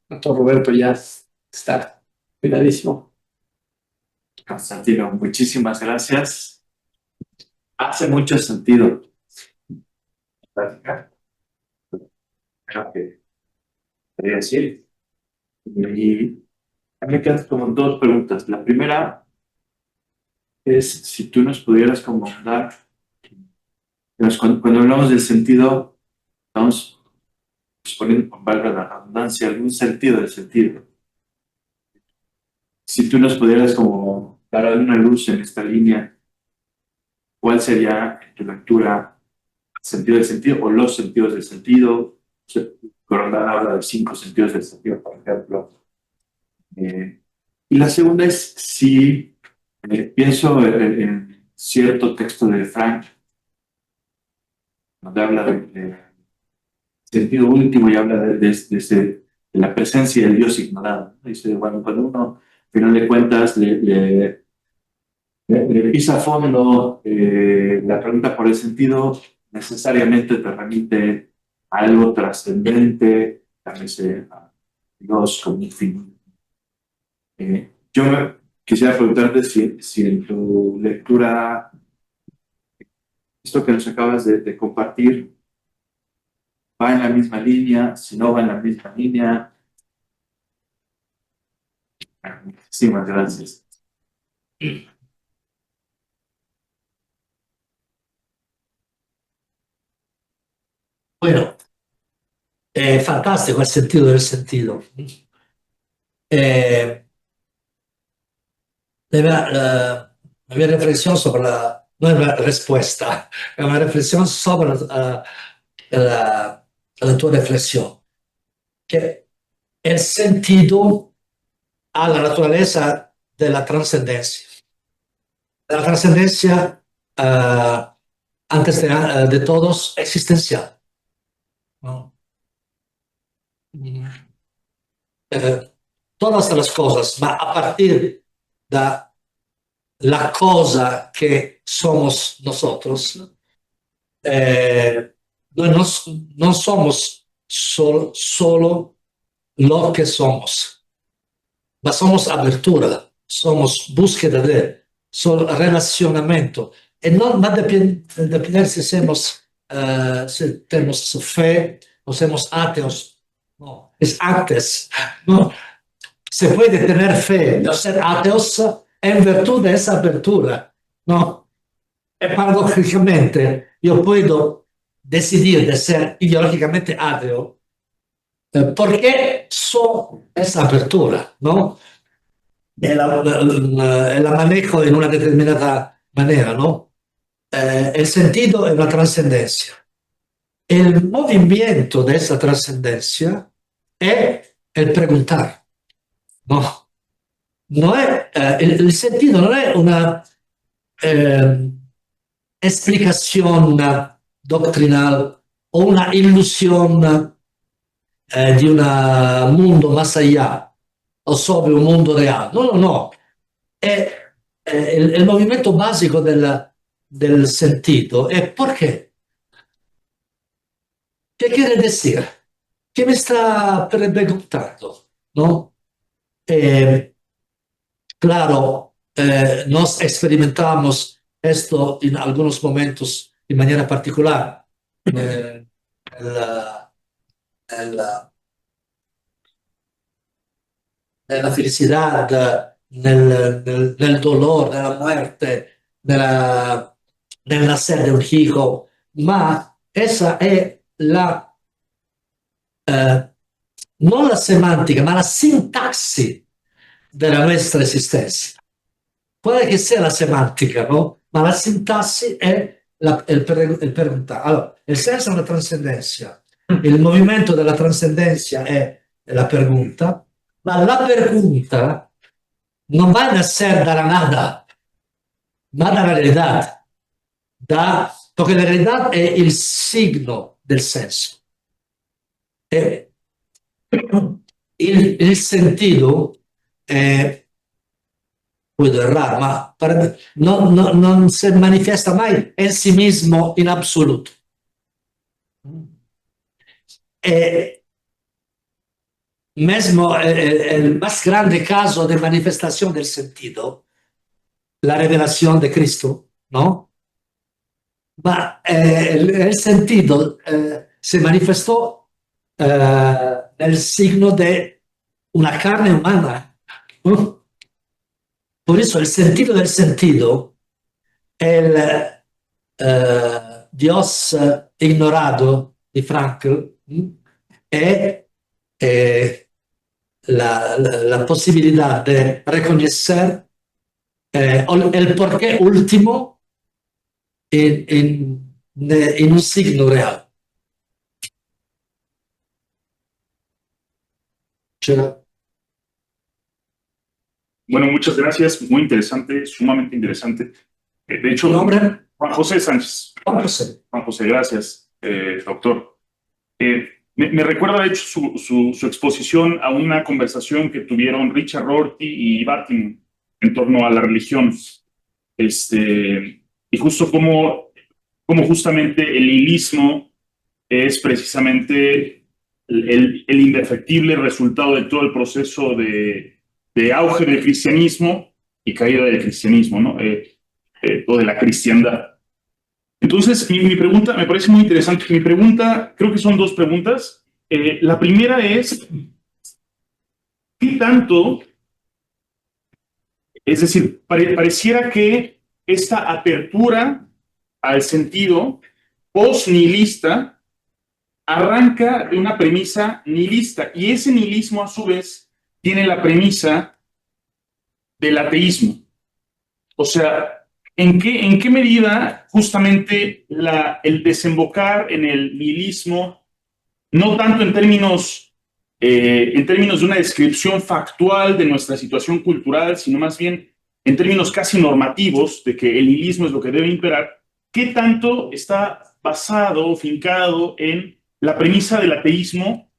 Doctor Roberto ya está cuidadísimo.
Constantino, muchísimas gracias. Hace mucho sentido platicar. Creo que quería decir. Y a mí me quedan como dos preguntas. La primera es si tú nos pudieras como dar, cuando hablamos del sentido, estamos poniendo, con valga la redundancia, algún sentido del sentido. Si tú nos pudieras como dar alguna luz en esta línea, ¿cuál sería en tu lectura el sentido del sentido o los sentidos del sentido? Corondán habla de 5 sentidos del sentido, por ejemplo. Y la segunda es si pienso en cierto texto de Frank, donde habla de sentido último y habla de la presencia del Dios ignorado. Dice, bueno, cuando uno, al final de cuentas, le pisa a fondo la pregunta por el sentido, necesariamente te remite a algo trascendente, llámese a Dios como infinito. Yo quisiera preguntarte si en tu lectura, esto que nos acabas de compartir, va en la misma línea, si no va en la misma línea. Muchísimas gracias.
Bueno, fantastico el sentido del sentido. La mia riflessione sopra non è una risposta, è una riflessione sopra la tua riflessione, che el sentido a la naturaleza de la trascendencia. La trascendencia, antes de todos, existencial, ¿no? Todas las cosas, ma a partir de la cosa que somos nosotros, no somos solo lo que somos, ma somos apertura, somos búsqueda de, somos relacionamiento. Y no depende si tenemos fe o somos ateos. No, es antes. No. Se puede tener fe o ser ateos en virtud de esa apertura. No. Y paradójicamente, yo puedo decidir de ser ideológicamente ateo porque soy esa apertura, ¿no? La manejo en una determinada manera, ¿no? El sentido es la trascendencia. El movimiento de esa trascendencia es el preguntar, ¿no? No es, el sentido no es una explicación doctrinal o una ilusión di un mondo más allá o sobre un mondo reale. No, no, no. È il movimento basico del sentito. E perché? ¿Qué quiere decir? ¿Qué me está preguntando? ¿No? Claro, nos experimentamos esto en algunos momentos de manera particular. Nella felicità, nel dolore, nella morte, nel nacer de un hijo, ma esa è non la semantica, ma la sintassi della nostra esistenza. Può che sia la semantica, no? Ma la sintassi è il preguntare. Allora, il senso è una trascendenza. Il movimento della trascendenza è la pregunta, ma la pregunta non va a nacer da la nada, ma dalla realtà. Perché la realtà è il signo del senso. E il sentido puedo errar, ma non se manifiesta mai en sí mismo in absoluto. Mesmo el más grande caso de manifestación del sentido, la revelación de Cristo, ¿no? Ma el sentido se manifestó nel signo de una carne humana, ¿no? Por eso el sentido del sentido, el Dios ignorado de Frankl, es la posibilidad de reconocer el porqué último en un signo real.
Bueno, muchas gracias, muy interesante, sumamente interesante. De hecho,
¿Tu nombre?
Juan José Sánchez.
Juan José.
Juan José, gracias. doctor. Me recuerda, de hecho, su exposición a una conversación que tuvieron Richard Rorty y Batin en torno a la religión. Y justo como justamente el nihilismo es precisamente el indefectible resultado de todo el proceso de auge del cristianismo y caída del cristianismo, ¿no? O de la cristiandad. Entonces, mi pregunta me parece muy interesante. Mi pregunta, creo que son dos preguntas. La primera es, ¿qué tanto? Es decir, pareciera que esta apertura al sentido post-nihilista arranca de una premisa nihilista, y ese nihilismo a su vez tiene la premisa del ateísmo. O sea, ¿en qué medida justamente el desembocar en el nihilismo, no tanto en términos de una descripción factual de nuestra situación cultural, sino más bien en términos casi normativos de que el nihilismo es lo que debe imperar, qué tanto está basado o fincado en la premisa del ateísmo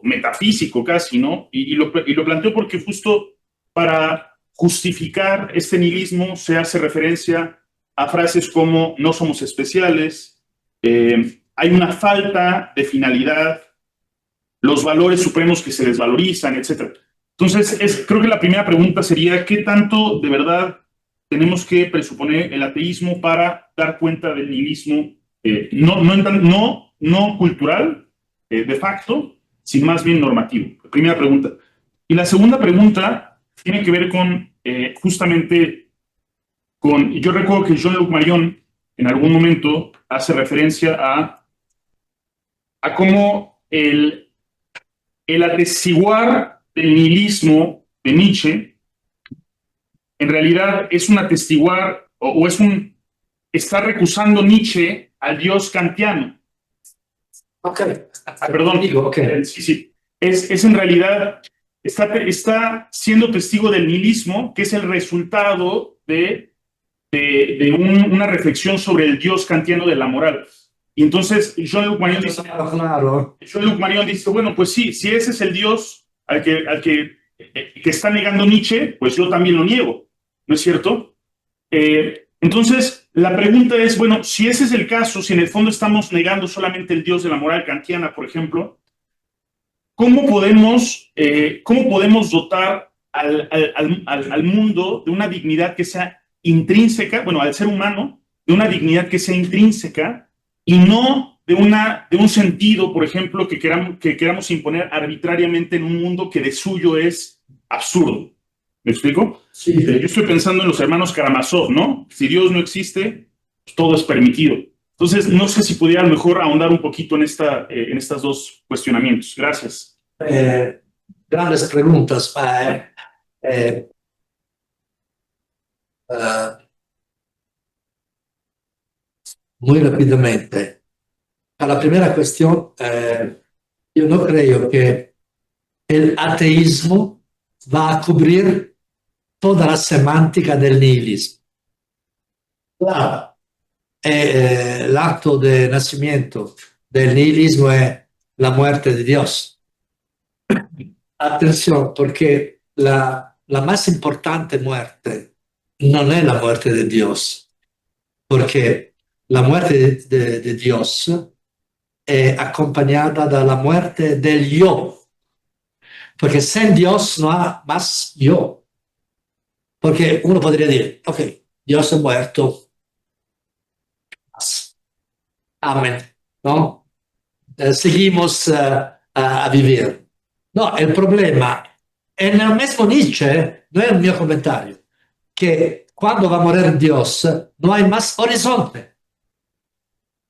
metafísico casi, ¿no? Y lo planteo porque justo para justificar este nihilismo se hace referencia a frases como no somos especiales, hay una falta de finalidad, los valores supremos que se desvalorizan, etc. Entonces, creo que la primera pregunta sería, ¿qué tanto de verdad tenemos que presuponer el ateísmo para dar cuenta del nihilismo, no cultural, de facto, sino más bien normativo? Primera pregunta. Y la segunda pregunta tiene que ver con, justamente, yo recuerdo que Jean-Luc Marion en algún momento hace referencia a cómo el atestiguar del nihilismo de Nietzsche en realidad es un atestiguar o está recusando Nietzsche al dios kantiano.
Ok.
Perdón.
Digo, ok.
Sí. Es en realidad, está siendo testigo del nihilismo, que es el resultado de una reflexión sobre el dios kantiano de la moral. Y entonces Jean-Luc Marion dice, bueno, pues sí, si ese es el dios que está negando Nietzsche, pues yo también lo niego, ¿no es cierto? Entonces, la pregunta es, bueno, si ese es el caso, si en el fondo estamos negando solamente el dios de la moral kantiana, por ejemplo, ¿cómo podemos dotar al mundo de una dignidad que sea intrínseca, bueno, al ser humano, de una dignidad que sea intrínseca y no de un sentido, por ejemplo, que queramos imponer arbitrariamente en un mundo que de suyo es absurdo? ¿Me explico?
Sí.
Yo estoy pensando en los hermanos Karamazov, ¿no? Si Dios no existe, pues todo es permitido. Entonces, no sé si pudiera a lo mejor ahondar un poquito en estas dos cuestionamientos. Gracias.
Grandes preguntas. Muy rápidamente. A la primera cuestión, yo no creo que el ateísmo va a cubrir toda la semántica del nihilismo. Claro, el acto de nacimiento del nihilismo es la muerte de Dios. Atención, porque la más importante muerte no es la muerte de Dios, porque la muerte de Dios es acompañada de la muerte del yo, porque sin Dios no hay más yo. Porque uno podría decir, ok, Dios ha muerto, amén, ¿no? Seguimos a vivir. No, el problema, en el mismo Nietzsche, no es el mio comentario, que cuando va a morir Dios no hay más horizonte.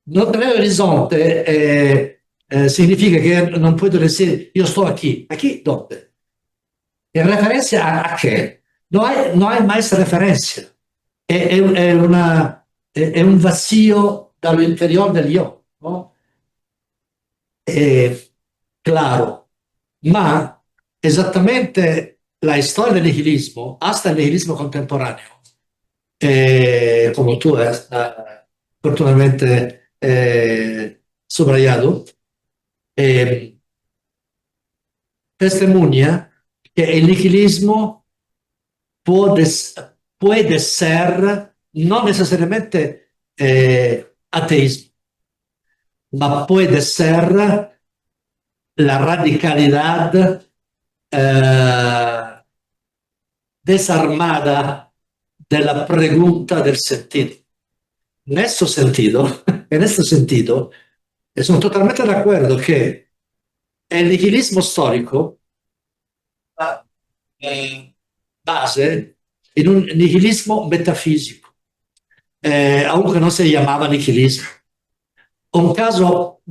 No tener horizonte significa que no puedo decir yo estoy aquí. ¿Aquí dónde? ¿En referencia a qué? No hay más referencia. È un vacío dall'interior del yo, ¿no? Claro, ma esattamente la storia del nihilismo, hasta el nihilismo contemporaneo, como tú oportunamente subrayado, testimonia que el nihilismo puede ser no necesariamente ateísmo, ma puede ser la radicalidad desarmada de la pregunta del sentido. En este sentido, sono totalmente d'accordo che el nihilismo storico ha base in un nihilismo metafisico, aunque no se llamaba nihilismo. Un caso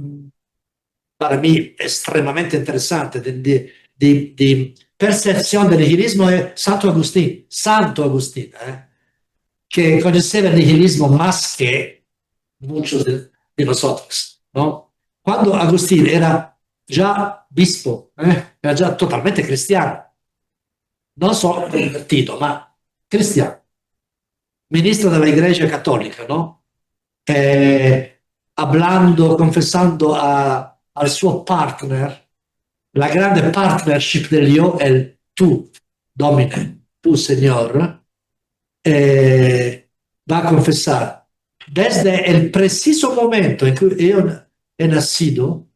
para mí estremamente interessante di percezione del nihilismo è Santo Agustín, que conoceva el nihilismo más que muchos de nosotros, ¿no? Cuando Agustín era ya obispo, era ya totalmente cristiano, non solo convertito, ma cristiano, ministro della Iglesia Cattolica, no? Hablando, confessando al suo partner, la grande partnership dell'io è il tu, Domine, tu, Señor, va a confesar. Desde el preciso momento en que yo he nacido,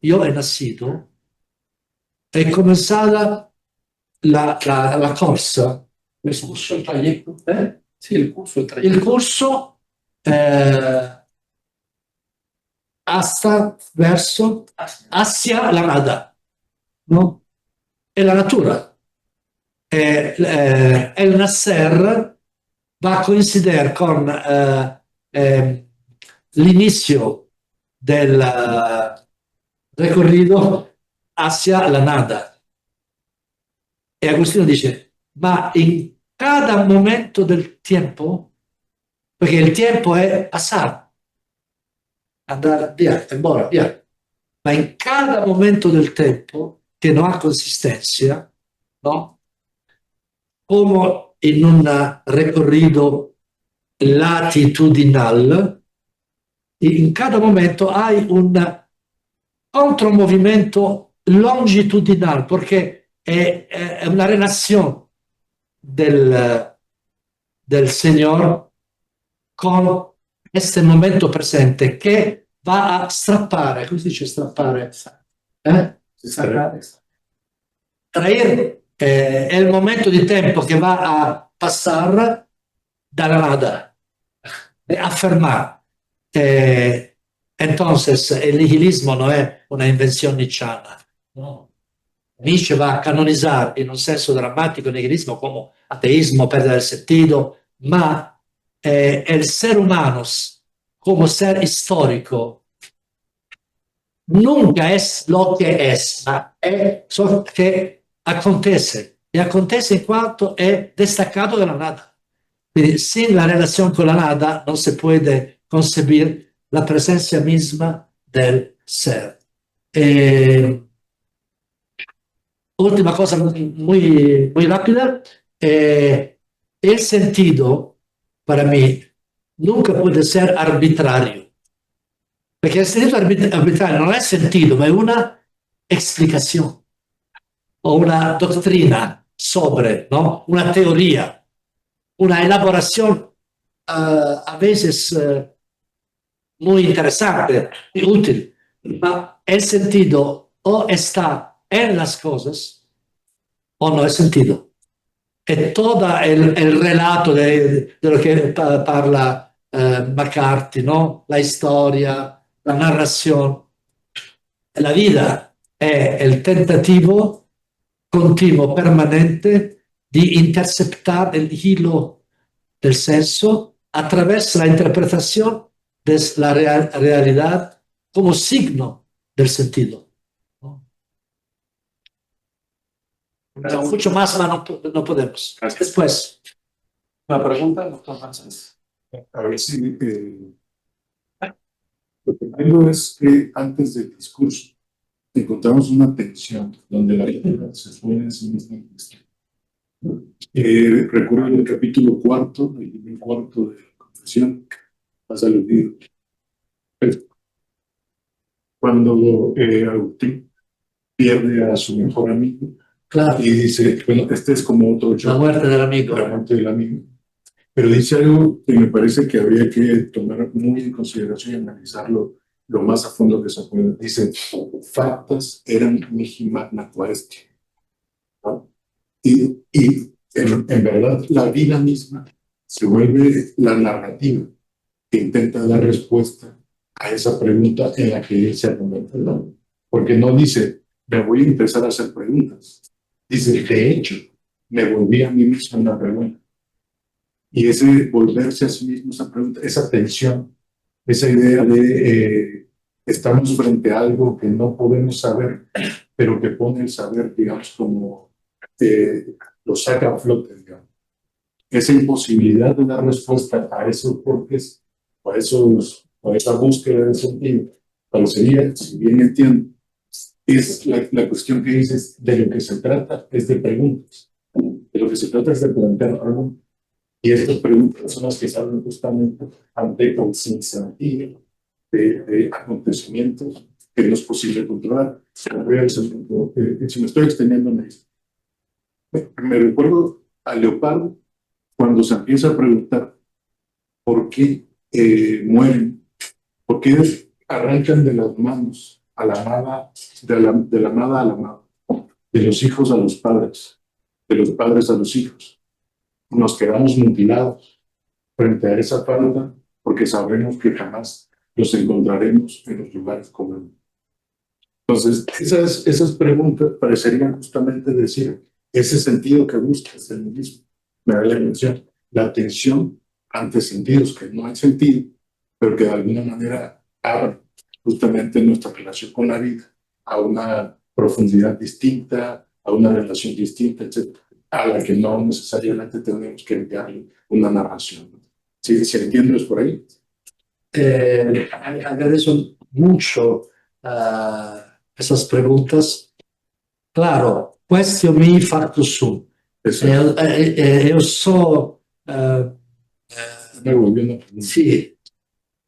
è comenzada la corsa, il corso, il trayecto,
Sí, el curso, el trayecto.
il corso hacia la nada, ¿no? È la natura. El nacer va a coincidir con l'inicio del recorrido hacia la nada. E Agostino dice, ma in cada momento del tiempo, perché il tempo è passare, andare via, embora, via, ma in cada momento del tempo che non ha consistenza, no? Come in un recorrido latitudinal, in cada momento hai un contromovimento longitudinal, perché è una relazione del Signore con questo momento presente che va a strappare, come si dice strappare? Traer è il momento di tempo che va a passare dalla nada, affermar. Entonces, el nihilismo no è una invenzione nietzschiana. No. Nietzsche va a canonizzare in un senso drammatico il nihilismo come ateismo, perdita del sentido, ma el ser humano como ser histórico nunca es lo que es, ma è ciò che acontece. E acontece in quanto è destacato dalla nada. Quindi, sin la relación con la nada, no se puede concebir la presencia misma del ser. Última cosa muy, muy rápida. El sentido, para mí, nunca puede ser arbitrario. Perché il sentido arbitrario non è sentito, ma è una explicación o una doctrina sobre, ¿no? Una teoría, una elaboración a veces muy interesante y útil, ma el sentido o está en las cosas o no es sentido. E todo el relato de lo que parla McCarthy, ¿no? La historia, la narración. La vida è il tentativo continuo, permanente, di interceptar el hilo del senso attraverso la interpretación de la realidad como signo del sentido. Mucho más, pero no podemos.
Gracias.
Después.
Una pregunta, doctor Francés.
A ver si lo que entiendo es que antes del discurso encontramos una tensión donde la vida se pone en sí misma en cuestión. Recuerdo el capítulo cuarto, el libro cuarto de la Confesión, más aludido. Cuando Agustín pierde a su mejor amigo
Claro,
y dice, bueno, este es como otro
la
show,
muerte del amigo.
la muerte del amigo. Pero dice algo que me parece que habría que tomar muy en consideración y analizarlo lo más a fondo que se pueda. Dice, factas eran mihi magna quaestia, ¿no? Y en verdad la vida misma se vuelve la narrativa que intenta dar respuesta a esa pregunta en la que él se argumenta, ¿no? Porque no dice, me voy a empezar a hacer preguntas. Dice, de hecho, me volví a mí mismo una pregunta. Y ese volverse a sí mismo esa pregunta, esa tensión, esa idea de estamos frente a algo que no podemos saber, pero que pone el saber, digamos, como lo saca a flote, digamos. Esa imposibilidad de dar respuesta a esos porqués, a esa búsqueda de sentido, parecería, si bien entiendo, es la cuestión que dices, de lo que se trata es de preguntas, de lo que se trata es de plantear algo. Y estas preguntas son las que salen justamente ante el sinsentido de acontecimientos que no es posible controlar. Si me estoy extendiendo, me recuerdo a Leopardo cuando se empieza a preguntar por qué mueren, por qué arrancan de las manos a la amada, de la amada a la amada, de los hijos a los padres, de los padres a los hijos. Nos quedamos mutilados frente a esa falta porque sabremos que jamás los encontraremos en los lugares comunes. Entonces, esas preguntas parecerían justamente decir ese sentido que buscas en el mismo. Me da la impresión, la atención ante sentidos que no hay sentido, pero que de alguna manera abren justamente nuestra relación con la vida a una profundidad distinta, a una relación distinta, etc., a la que no necesariamente tenemos que enviarle una narración. ¿Sí? ¿Se entiende por ahí?
Agradezco mucho esas preguntas. Claro, questo mi factus sum. Io so,
Me volvió una pregunta.
sì,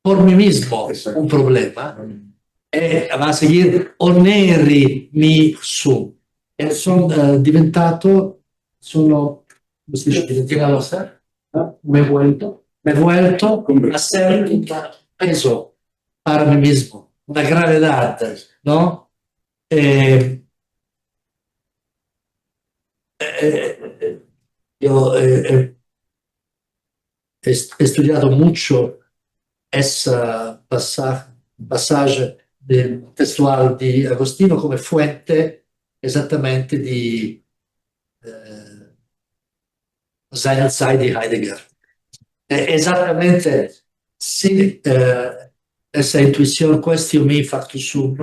por mí mismo
Exacto.
un problema va a seguir oneri mi sum. E sono diventato, come si dice, me he vuelto a ser un peso para mí mismo, una gravedad, ¿no? Yo he estudiado mucho ese pasaje testuale di Agostino come fuente esattamente di Sein und Sein di Heidegger. Esattamente sì, esa intuición question mi factus sum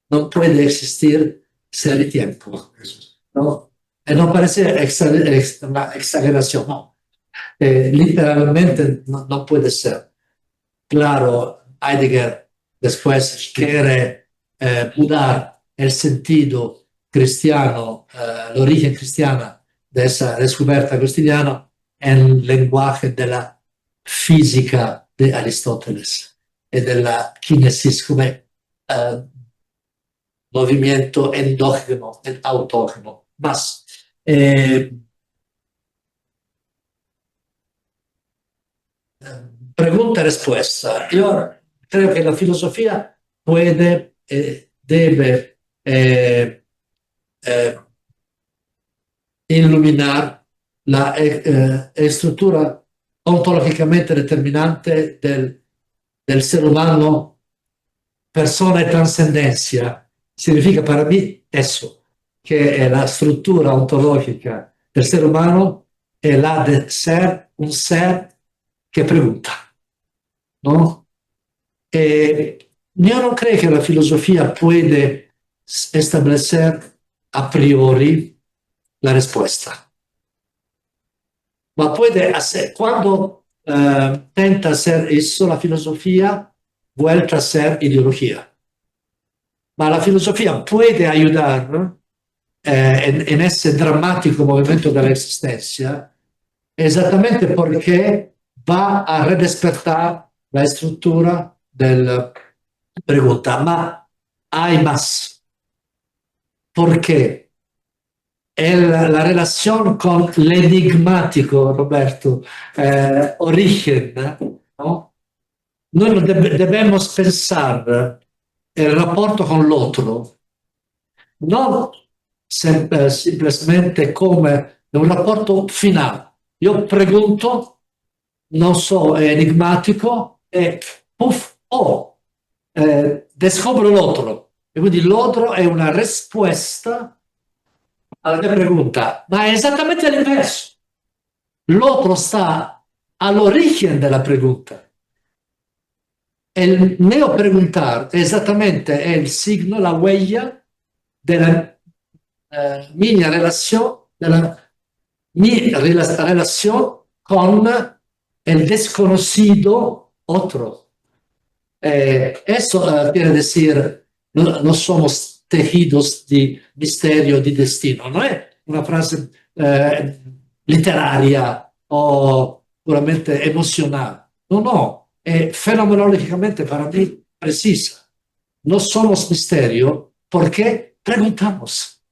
non puede existir sin el tiempo, ¿no? E non parece una exageración, no. Literalmente no puede ser. Claro, Heidegger después quiere mudar el sentido cristiano, el origen cristiano de esa descubierta agostiniana en el lenguaje de la física de Aristóteles y de la kinesis como movimiento endógeno e autógeno. Más. Pregunta y respuesta. Yo creo que la filosofía puede, debe iluminar la estructura ontológicamente determinante del ser humano, persona y trascendencia. Significa para mí eso, que la estructura ontológica del ser humano es la de ser un ser que pregunta, ¿no? Yo no creo que la filosofía puede establecer a priori la respuesta. Ma puede hacer, cuando tenta hacer eso, la filosofía vuelve a ser ideología. Ma la filosofía puede ayudar, ¿no? En ese dramático movimiento de la existencia, exactamente porque va a redespertar la estructura del pregunta, ma hay más. ¿Por qué? La relación con l'enigmatico, Roberto, origen, ¿no? Noi non debemos pensar el rapporto con l'altro non semplicemente come un rapporto finale. Io pregunto, non so, è enigmatico e puff, descubro l'altro. E quindi l'altro è una risposta alla mia pregunta, ma è esattamente l'inverso. L'altro sta all'origine della pregunta. El neo preguntar esattamente è il signo, la huella della mia relazione, con el desconocido otro. Eso quiere decir, no somos tejidos di misterio, di destino. Non è una frase letteraria o puramente emozionale. No. Fenomenológicamente para mí precisa. No somos misterio porque preguntamos.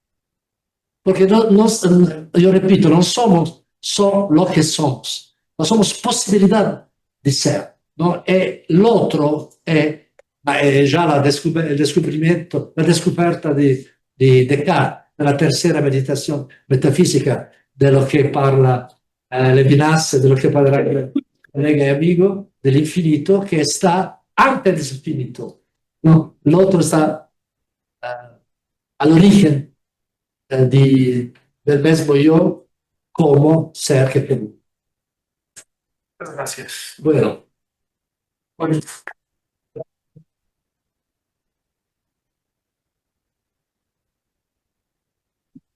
Porque yo repito, no somos solo lo que somos, no somos posibilidad de ser. ¿No? El otro es ya el descubrimiento, la descoperta de Descartes, de la tercera meditación metafísica, de lo que parla Levinas, de lo que parla colega y amigo, dell'infinito che sta antes dell'infinito. No? L'altro sta all'origen del mismo yo como ser que pregunta.
Gracias.
Bueno.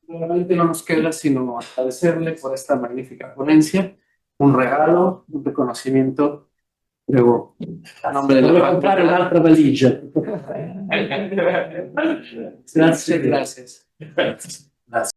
Realmente no nos queda sino agradecerle por esta magnífica ponencia, un regalo, un reconocimiento, luego a nombre de
Voglio
la
comprare un'altra valigia.
Gracias.